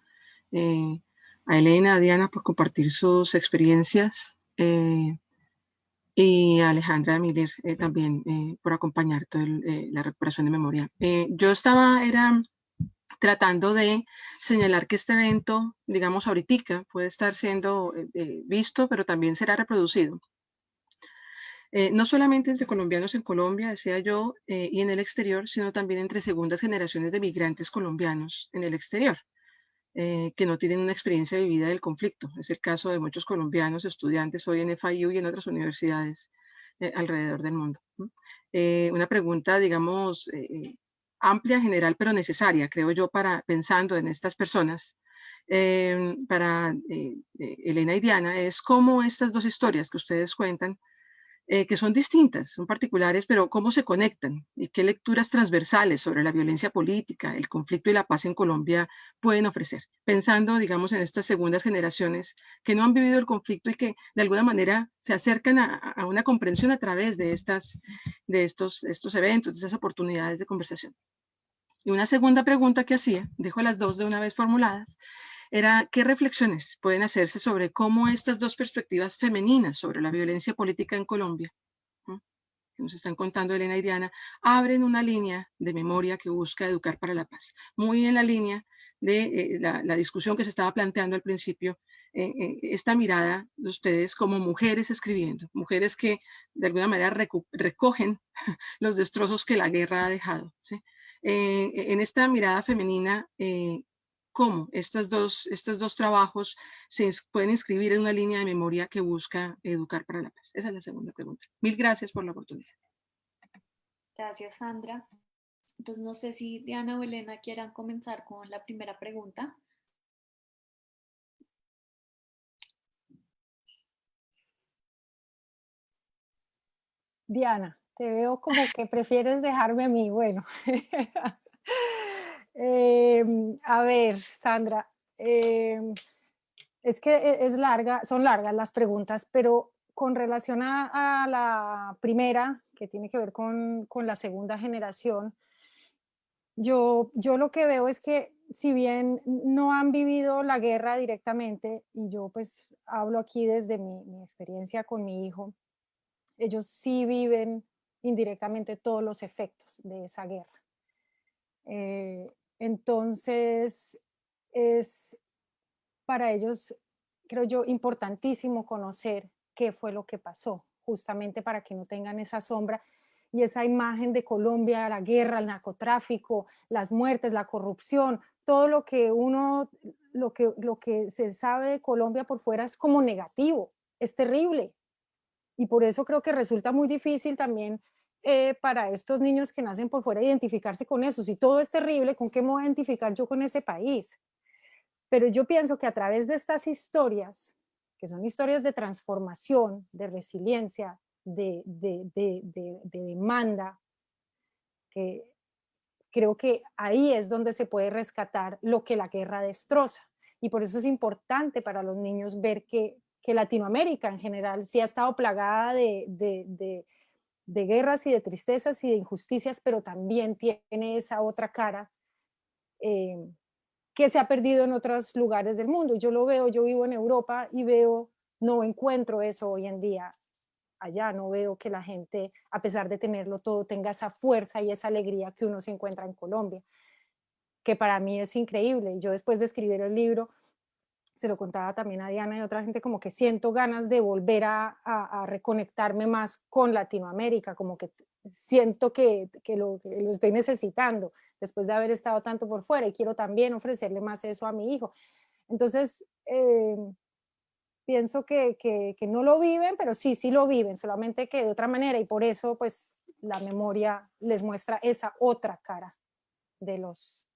A Elena, a Diana por compartir sus experiencias y a Alejandra Miller también por acompañar toda la recuperación de memoria. Yo era tratando de señalar que este evento, digamos ahorita, puede estar siendo visto, pero también será reproducido. No solamente entre colombianos en Colombia, decía yo, y en el exterior, sino también entre segundas generaciones de migrantes colombianos en el exterior, que no tienen una experiencia vivida del conflicto. Es el caso de muchos colombianos estudiantes hoy en FIU y en otras universidades alrededor del mundo. Una pregunta, digamos, amplia, general, pero necesaria, creo yo, pensando en estas personas. Para Elena y Diana, es cómo estas dos historias que ustedes cuentan, que son distintas, son particulares, pero cómo se conectan y qué lecturas transversales sobre la violencia política, el conflicto y la paz en Colombia pueden ofrecer, pensando, digamos, en estas segundas generaciones que no han vivido el conflicto y que de alguna manera se acercan a una comprensión a través de estos eventos, de estas oportunidades de conversación. Y una segunda pregunta que hacía, dejo las dos de una vez formuladas, era qué reflexiones pueden hacerse sobre cómo estas dos perspectivas femeninas sobre la violencia política en Colombia, ¿no?, que nos están contando Elena y Diana, abren una línea de memoria que busca educar para la paz. Muy en la línea de la discusión que se estaba planteando al principio, esta mirada de ustedes como mujeres escribiendo, mujeres que de alguna manera recogen los destrozos que la guerra ha dejado, ¿sí? En esta mirada femenina, cómo estos dos trabajos se pueden inscribir en una línea de memoria que busca educar para la paz. Esa es la segunda pregunta. Mil gracias por la oportunidad. Gracias, Sandra. Entonces, no sé si Diana o Elena quieran comenzar con la primera pregunta. Diana, te veo como que prefieres dejarme a mí. Bueno. A ver, Sandra, es que son largas las preguntas, pero con relación a la primera, que tiene que ver con la segunda generación, yo lo que veo es que si bien no han vivido la guerra directamente, y yo pues hablo aquí desde mi experiencia con mi hijo, ellos sí viven indirectamente todos los efectos de esa guerra. Entonces, es para ellos, creo yo, importantísimo conocer qué fue lo que pasó, justamente para que no tengan esa sombra y esa imagen de Colombia, la guerra, el narcotráfico, las muertes, la corrupción, todo lo que lo que se sabe de Colombia por fuera es como negativo, es terrible. Y por eso creo que resulta muy difícil también para estos niños que nacen por fuera identificarse con eso. Si todo es terrible, ¿con qué me voy a identificar yo con ese país? Pero yo pienso que a través de estas historias, que son historias de transformación, de resiliencia, de demanda, que creo que ahí es donde se puede rescatar lo que la guerra destroza. Y por eso es importante para los niños ver que Latinoamérica en general sí ha estado plagada de guerras y de tristezas y de injusticias, pero también tiene esa otra cara que se ha perdido en otros lugares del mundo. Yo lo veo, yo vivo en Europa y no encuentro eso hoy en día allá, no veo que la gente, a pesar de tenerlo todo, tenga esa fuerza y esa alegría que uno se encuentra en Colombia, que para mí es increíble. Yo después de escribir el libro, se lo contaba también a Diana y a otra gente, como que siento ganas de volver a reconectarme más con Latinoamérica, como que siento que lo estoy necesitando después de haber estado tanto por fuera, y quiero también ofrecerle más eso a mi hijo. Entonces, pienso que no lo viven, pero sí lo viven, solamente que de otra manera, y por eso pues la memoria les muestra esa otra cara de los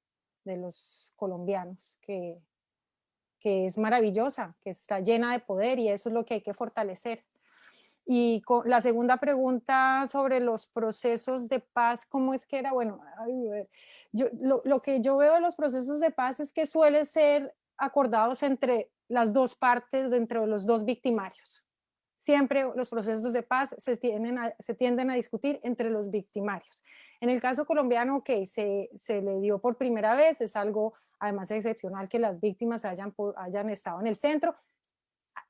colombianos, que es maravillosa, que está llena de poder, y eso es lo que hay que fortalecer. Y la segunda pregunta sobre los procesos de paz, ¿cómo es que era? Bueno, lo que yo veo de los procesos de paz es que suele ser acordados entre las dos partes, entre los dos victimarios. Siempre los procesos de paz se tienden a discutir entre los victimarios. En el caso colombiano, ok, se le dio por primera vez, es algo además excepcional que las víctimas hayan estado en el centro,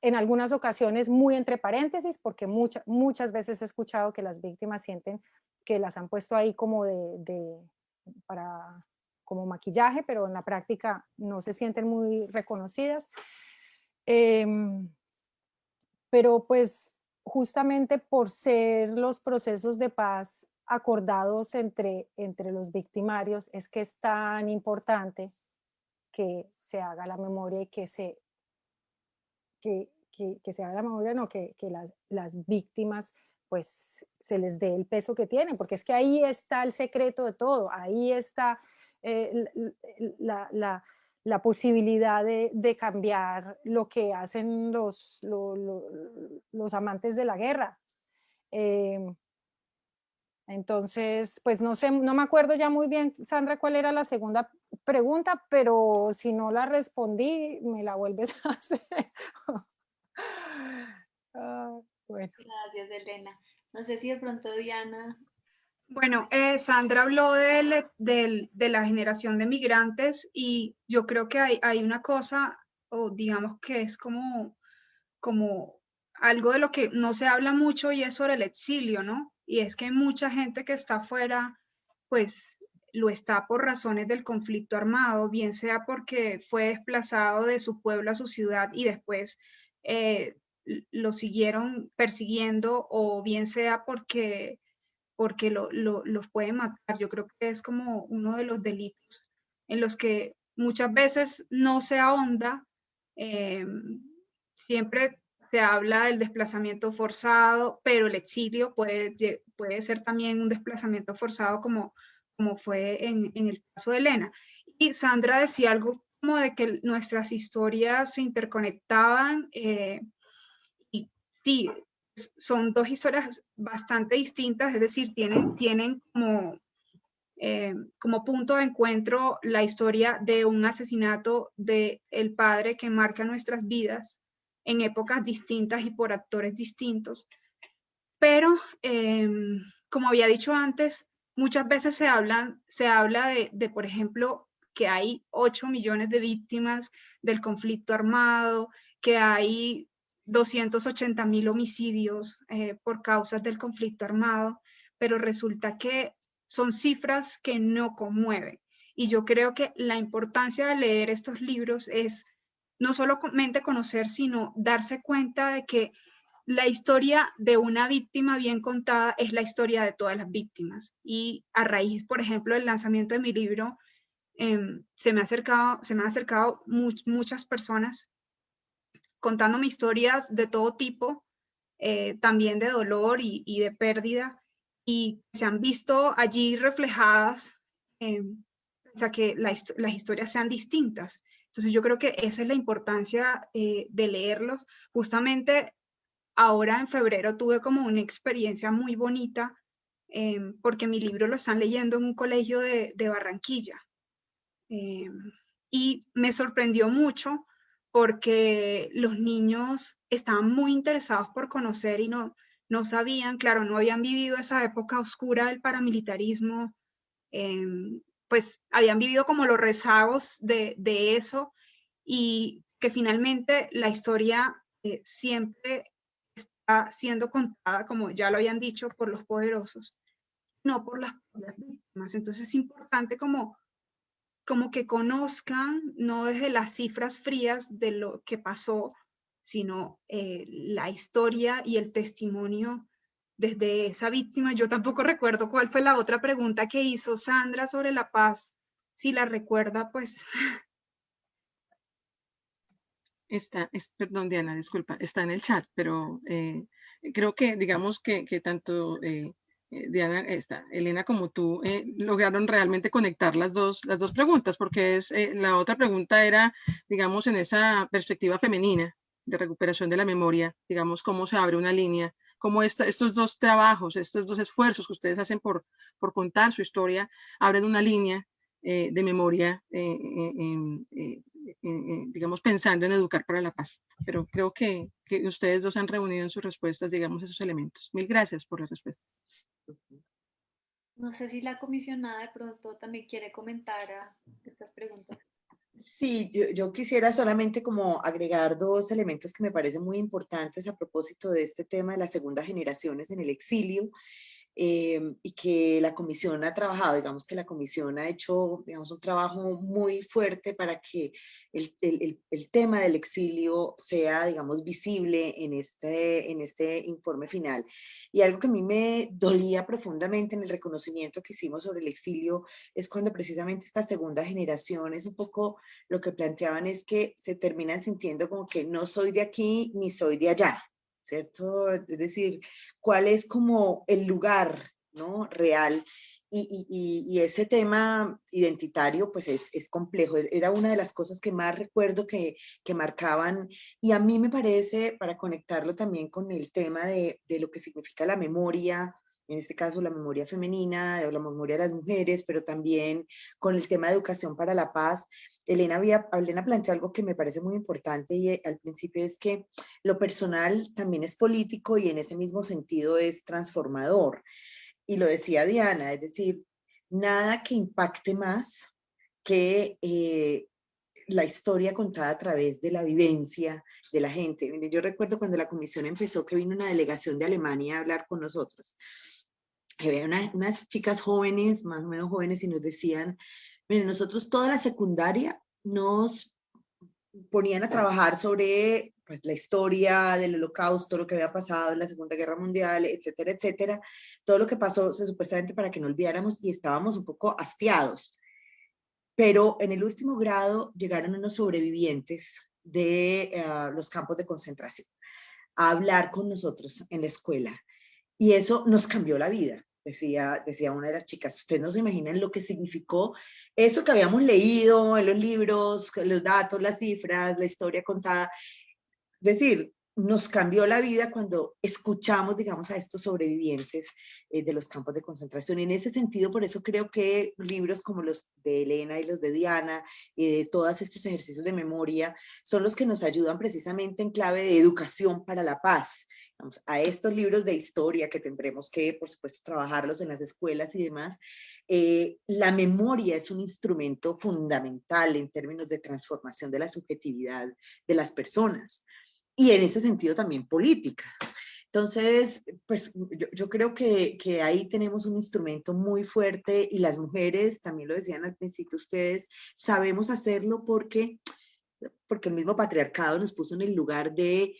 en algunas ocasiones muy entre paréntesis, porque muchas veces he escuchado que las víctimas sienten que las han puesto ahí como como maquillaje, pero en la práctica no se sienten muy reconocidas. Pero pues justamente por ser los procesos de paz acordados entre los victimarios, es que es tan importante que se haga la memoria y que se haga la memoria, no, que las víctimas pues se les dé el peso que tienen, porque es que ahí está el secreto de todo, ahí está la posibilidad de cambiar lo que hacen los amantes de la guerra. Entonces, pues no sé, no me acuerdo ya muy bien, Sandra, cuál era la segunda pregunta, pero si no la respondí, me la vuelves a hacer. Bueno. Gracias, Elena. No sé si de pronto Diana. Bueno, Sandra habló de la generación de migrantes, y yo creo que hay una cosa, o digamos que es como algo de lo que no se habla mucho, y es sobre el exilio, ¿no? Y es que mucha gente que está afuera, pues lo está por razones del conflicto armado, bien sea porque fue desplazado de su pueblo a su ciudad y después lo siguieron persiguiendo, o bien sea porque los pueden matar. Yo creo que es como uno de los delitos en los que muchas veces no se ahonda. Siempre se habla del desplazamiento forzado, pero el exilio puede ser también un desplazamiento forzado, como fue en el caso de Elena. Y Sandra decía algo como de que nuestras historias se interconectaban, y sí, son dos historias bastante distintas, es decir, tienen como punto de encuentro la historia de un asesinato del padre que marca nuestras vidas en épocas distintas y por actores distintos. Pero, como había dicho antes, muchas veces se habla de, por ejemplo, que hay 8 millones de víctimas del conflicto armado, que hay 280.000 homicidios por causas del conflicto armado, pero resulta que son cifras que no conmueven. Y yo creo que la importancia de leer estos libros es no solamente conocer, sino darse cuenta de que la historia de una víctima bien contada es la historia de todas las víctimas. Y a raíz, por ejemplo, del lanzamiento de mi libro, se me han acercado muchas personas contándome historias de todo tipo, también de dolor y de pérdida, y se han visto allí reflejadas, o sea, que las historias sean distintas. Entonces yo creo que esa es la importancia de leerlos. Justamente ahora en febrero tuve como una experiencia muy bonita, porque mi libro lo están leyendo en un colegio de Barranquilla, y me sorprendió mucho porque los niños estaban muy interesados por conocer y no sabían, claro, no habían vivido esa época oscura del paramilitarismo, pues habían vivido como los rezagos de eso, y que finalmente la historia siempre está siendo contada, como ya lo habían dicho, por los poderosos, no por las propias víctimas. Entonces es importante como que conozcan, no desde las cifras frías de lo que pasó, sino la historia y el testimonio desde esa víctima. Yo tampoco recuerdo cuál fue la otra pregunta que hizo Sandra sobre la paz. Si la recuerda, pues... Perdón, Diana, disculpa, está en el chat, pero creo que, digamos que tanto Diana, Elena como tú lograron realmente conectar las dos preguntas, porque la otra pregunta era, digamos, en esa perspectiva femenina de recuperación de la memoria, digamos, cómo se abre una línea, cómo estos dos trabajos, estos dos esfuerzos que ustedes hacen por contar su historia, abren una línea de memoria, digamos, pensando en educar para la paz. Pero creo que ustedes dos han reunido en sus respuestas, digamos, esos elementos. Mil gracias por las respuestas. No sé si la comisionada de pronto también quiere comentar a estas preguntas. Sí, yo quisiera solamente como agregar dos elementos que me parecen muy importantes a propósito de este tema de las segundas generaciones en el exilio. Y que la comisión ha trabajado, digamos que la comisión ha hecho, digamos, un trabajo muy fuerte para que el tema del exilio sea, digamos, visible en este informe final. Y algo que a mí me dolía profundamente en el reconocimiento que hicimos sobre el exilio es cuando precisamente esta segunda generación es un poco lo que planteaban es que se terminan sintiendo como que no soy de aquí ni soy de allá, ¿cierto? Es decir, cuál es como el lugar, ¿no? Real. Y ese tema identitario, pues es complejo. Era una de las cosas que más recuerdo que marcaban. Y a mí me parece, para conectarlo también con el tema de lo que significa la memoria, en este caso la memoria femenina, o la memoria de las mujeres, pero también con el tema de educación para la paz. Elena planteó algo que me parece muy importante y al principio es que lo personal también es político y en ese mismo sentido es transformador. Y lo decía Diana, es decir, nada que impacte más que la historia contada a través de la vivencia de la gente. Yo recuerdo cuando la comisión empezó que vino una delegación de Alemania a hablar con nosotros. Había unas chicas jóvenes, más o menos jóvenes, y nos decían, miren, nosotros toda la secundaria nos ponían a trabajar sobre pues, la historia del Holocausto, lo que había pasado en la Segunda Guerra Mundial, etcétera, etcétera. Todo lo que pasó supuestamente para que no olvidáramos y estábamos un poco hastiados. Pero en el último grado llegaron unos sobrevivientes de los campos de concentración a hablar con nosotros en la escuela. Y eso nos cambió la vida. Decía una de las chicas, ustedes no se imaginan lo que significó eso que habíamos leído en los libros, los datos, las cifras, la historia contada. Es decir, nos cambió la vida cuando escuchamos, digamos, a estos sobrevivientes de los campos de concentración. Y en ese sentido, por eso creo que libros como los de Elena y los de Diana, de todos estos ejercicios de memoria, son los que nos ayudan precisamente en clave de educación para la paz. Vamos, a estos libros de historia que tendremos que, por supuesto, trabajarlos en las escuelas y demás, la memoria es un instrumento fundamental en términos de transformación de la subjetividad de las personas. Y en ese sentido también política. Entonces, pues yo creo que ahí tenemos un instrumento muy fuerte y las mujeres, también lo decían al principio ustedes, sabemos hacerlo porque el mismo patriarcado nos puso en el lugar de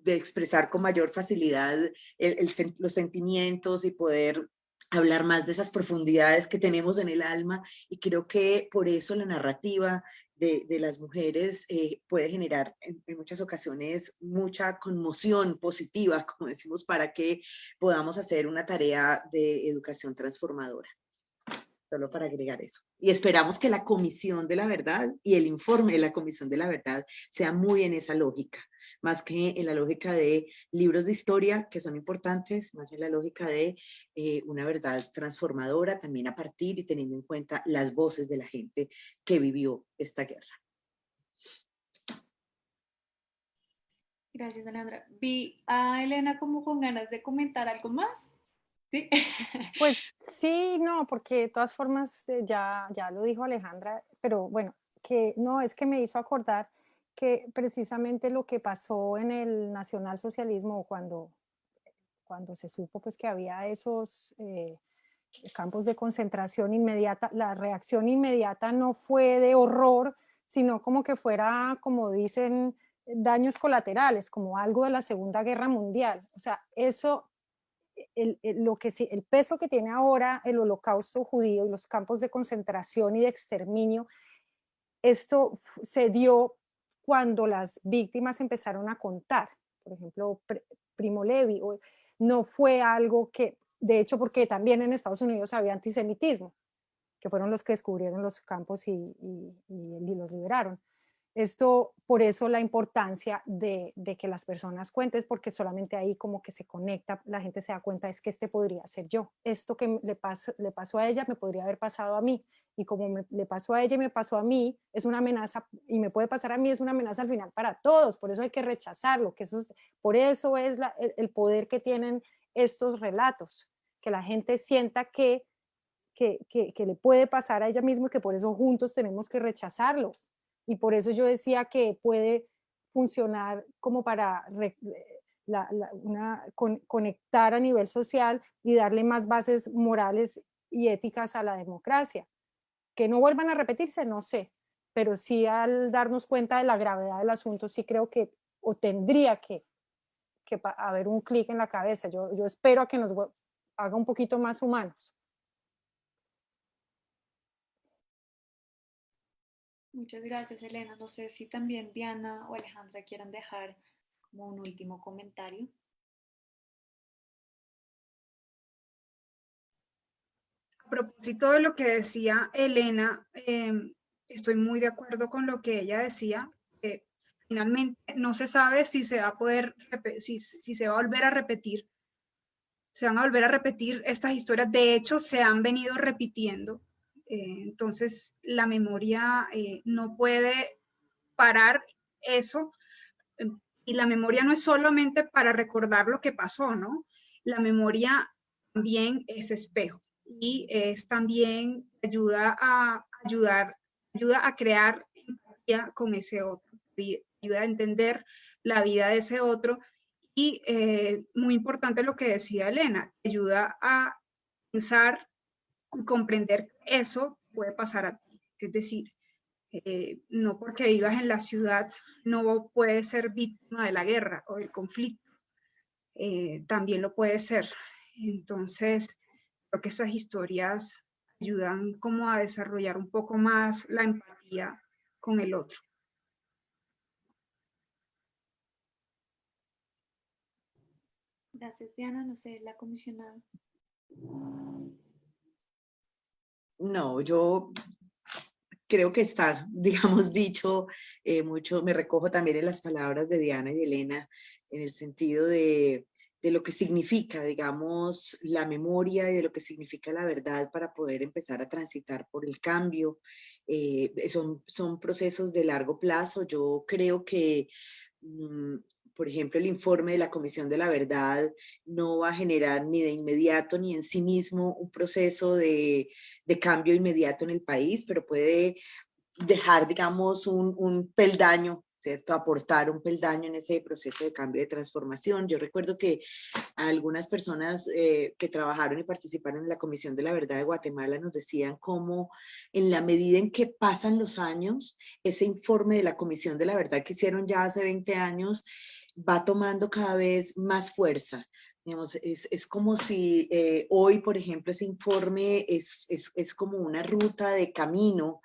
expresar con mayor facilidad los sentimientos y poder hablar más de esas profundidades que tenemos en el alma, y creo que por eso la narrativa de las mujeres puede generar en muchas ocasiones mucha conmoción positiva, como decimos, para que podamos hacer una tarea de educación transformadora. Solo para agregar eso. Y esperamos que la Comisión de la Verdad y el informe de la Comisión de la Verdad sea muy en esa lógica, más que en la lógica de libros de historia, que son importantes, más en la lógica de una verdad transformadora, también a partir y teniendo en cuenta las voces de la gente que vivió esta guerra. Gracias, Alejandra. Vi a Elena como con ganas de comentar algo más. ¿Sí? Pues sí, no, porque de todas formas ya lo dijo Alejandra, pero bueno, que no, es que me hizo acordar que precisamente lo que pasó en el nacionalsocialismo, cuando se supo pues que había esos campos de concentración inmediata, la reacción inmediata no fue de horror, sino como que fuera, como dicen, daños colaterales, como algo de la Segunda Guerra Mundial. O sea, eso, el peso que tiene ahora el holocausto judío y los campos de concentración y de exterminio, esto se dio cuando las víctimas empezaron a contar. Por ejemplo, Primo Levi, no fue algo que, de hecho, porque también en Estados Unidos había antisemitismo, que fueron los que descubrieron los campos y los liberaron. Esto, por eso la importancia de que las personas cuenten, porque solamente ahí como que se conecta, la gente se da cuenta, es que este podría ser yo. Esto que le pasó a ella me podría haber pasado a mí. Y como le pasó a ella y me pasó a mí, es una amenaza, y me puede pasar a mí, es una amenaza al final para todos. Por eso hay que rechazarlo, por eso es el poder que tienen estos relatos, que la gente sienta que le puede pasar a ella misma y que por eso juntos tenemos que rechazarlo. Y por eso yo decía que puede funcionar como para conectar a nivel social y darle más bases morales y éticas a la democracia. Que no vuelvan a repetirse, no sé, pero sí al darnos cuenta de la gravedad del asunto, sí creo que, o tendría que haber un clic en la cabeza. Yo espero a que nos haga un poquito más humanos. Muchas gracias, Elena. No sé si también Diana o Alejandra quieran dejar como un último comentario. A propósito de lo que decía Elena, estoy muy de acuerdo con lo que ella decía. Finalmente no se sabe si se va a poder, si se va a volver a repetir. Se van a volver a repetir estas historias. De hecho, se han venido repitiendo. Entonces, la memoria no puede parar eso. Y la memoria no es solamente para recordar lo que pasó, ¿no? La memoria también es espejo y es también ayuda a crear empatía con ese otro, ayuda a entender la vida de ese otro. Y muy importante lo que decía Elena, ayuda a pensar y comprender que eso puede pasar a ti. Es decir, no porque vivas en la ciudad no puedes ser víctima de la guerra o del conflicto. También lo puede ser. Entonces, creo que esas historias ayudan como a desarrollar un poco más la empatía con el otro. Gracias, Diana. No sé, la comisionada. No, yo creo que está, digamos, dicho mucho. Me recojo también en las palabras de Diana y Elena, en el sentido de lo que significa, digamos, la memoria y de lo que significa la verdad para poder empezar a transitar por el cambio. Son procesos de largo plazo. Yo creo que por ejemplo, el informe de la Comisión de la Verdad no va a generar ni de inmediato ni en sí mismo un proceso de cambio inmediato en el país, pero puede dejar, digamos, un peldaño, ¿cierto? Aportar un peldaño en ese proceso de cambio, de transformación. Yo recuerdo que algunas personas que trabajaron y participaron en la Comisión de la Verdad de Guatemala nos decían cómo en la medida en que pasan los años, ese informe de la Comisión de la Verdad que hicieron ya hace 20 años, va tomando cada vez más fuerza. Digamos, es como si hoy, por ejemplo, ese informe es como una ruta de camino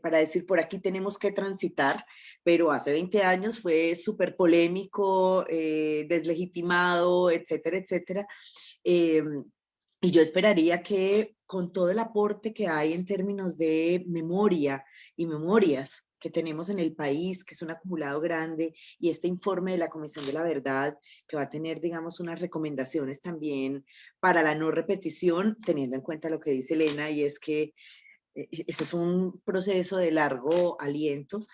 para decir por aquí tenemos que transitar, pero hace 20 años fue súper polémico, deslegitimado, etcétera, etcétera. Y yo esperaría que con todo el aporte que hay en términos de memoria y memorias que tenemos en el país, que es un acumulado grande, y este informe de la Comisión de la Verdad, que va a tener, digamos, unas recomendaciones también para la no repetición, teniendo en cuenta lo que dice Elena, y es que eso es un proceso de largo aliento,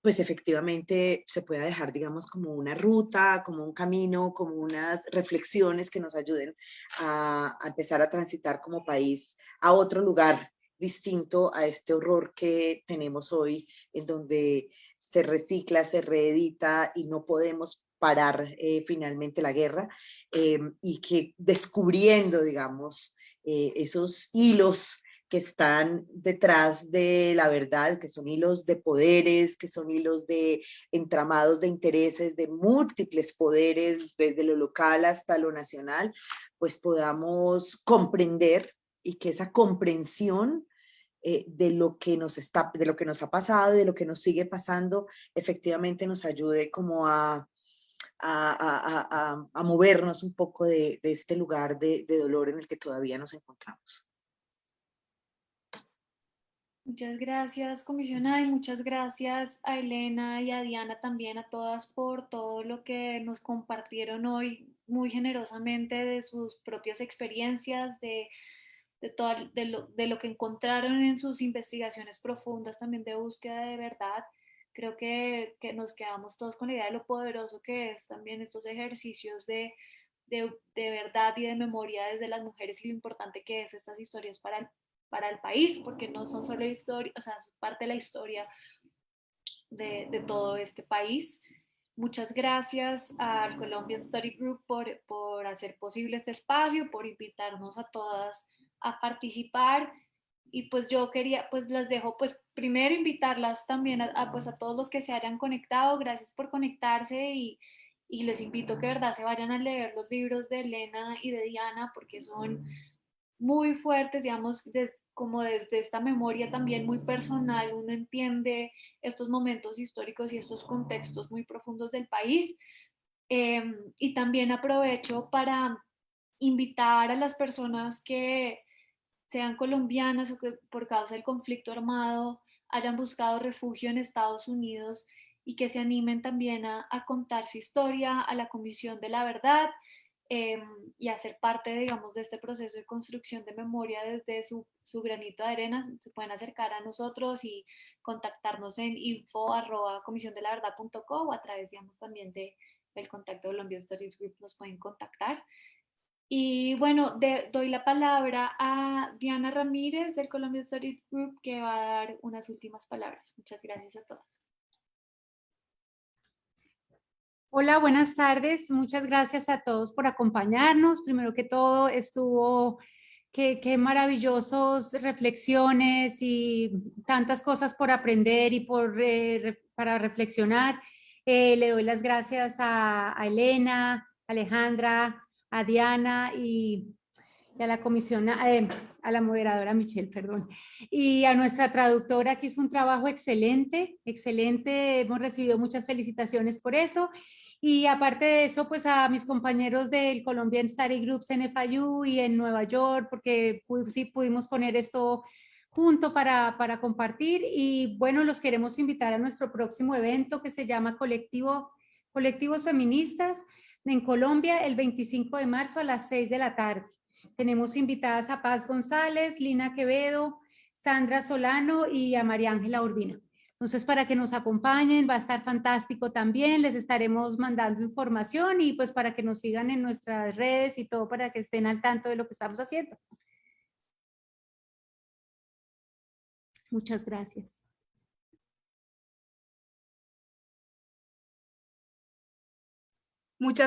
pues efectivamente se pueda dejar, digamos, como una ruta, como un camino, como unas reflexiones que nos ayuden a empezar a transitar como país a otro lugar distinto a este horror que tenemos hoy, en donde se recicla, se reedita y no podemos parar finalmente la guerra, y que descubriendo, digamos, esos hilos que están detrás de la verdad, que son hilos de poderes, que son hilos de entramados de intereses, de múltiples poderes, desde lo local hasta lo nacional, pues podamos comprender, y que esa comprensión de lo que nos ha pasado y de lo que nos sigue pasando, efectivamente nos ayude como a movernos un poco de este lugar de dolor en el que todavía nos encontramos. Muchas gracias, comisionada, y muchas gracias a Elena y a Diana también, a todas por todo lo que nos compartieron hoy muy generosamente de sus propias experiencias, de lo que encontraron en sus investigaciones profundas también de búsqueda de verdad. Creo que nos quedamos todos con la idea de lo poderoso que es también estos ejercicios de verdad y de memoria desde las mujeres, y lo importante que es estas historias para el país, porque no son solo historias, o sea, es parte de la historia de todo este país. Muchas gracias al Colombian Study Group por hacer posible este espacio, por invitarnos a todas a participar. Y pues yo quería, pues las dejo, pues primero invitarlas también pues a todos los que se hayan conectado. Gracias por conectarse, y les invito que de verdad se vayan a leer los libros de Elena y de Diana, porque son muy fuertes, digamos, como desde esta memoria también muy personal, uno entiende estos momentos históricos y estos contextos muy profundos del país. Y también aprovecho para invitar a las personas que sean colombianas o que por causa del conflicto armado hayan buscado refugio en Estados Unidos, y que se animen también a contar su historia a la Comisión de la Verdad, y a ser parte, digamos, de este proceso de construcción de memoria desde su granito de arena. Se pueden acercar a nosotros y contactarnos en info@comisiondelaverdad.co, o a través, digamos, también del contacto de Colombian Studies Group nos pueden contactar. Y bueno, doy la palabra a Diana Ramírez del Colombian Studies Group, que va a dar unas últimas palabras. Muchas gracias a todos. Hola, buenas tardes. Muchas gracias a todos por acompañarnos. Primero que todo, qué maravillosas reflexiones y tantas cosas por aprender y para reflexionar. Le doy las gracias a Elena, a Alejandra, a Diana y a la a la moderadora Michelle, perdón, y a nuestra traductora, que hizo un trabajo excelente, excelente. Hemos recibido muchas felicitaciones por eso. Y aparte de eso, pues a mis compañeros del Colombian Study Groups en FIU y en Nueva York, porque sí pudimos poner esto junto para compartir. Y bueno, los queremos invitar a nuestro próximo evento, que se llama Colectivos Feministas en Colombia, el 25 de marzo a las 6 de la tarde. Tenemos invitadas a Paz González, Lina Quevedo, Sandra Solano y a María Ángela Urbina. Entonces, para que nos acompañen, va a estar fantástico también. Les estaremos mandando información, y pues para que nos sigan en nuestras redes y todo, para que estén al tanto de lo que estamos haciendo. Muchas gracias. Muchas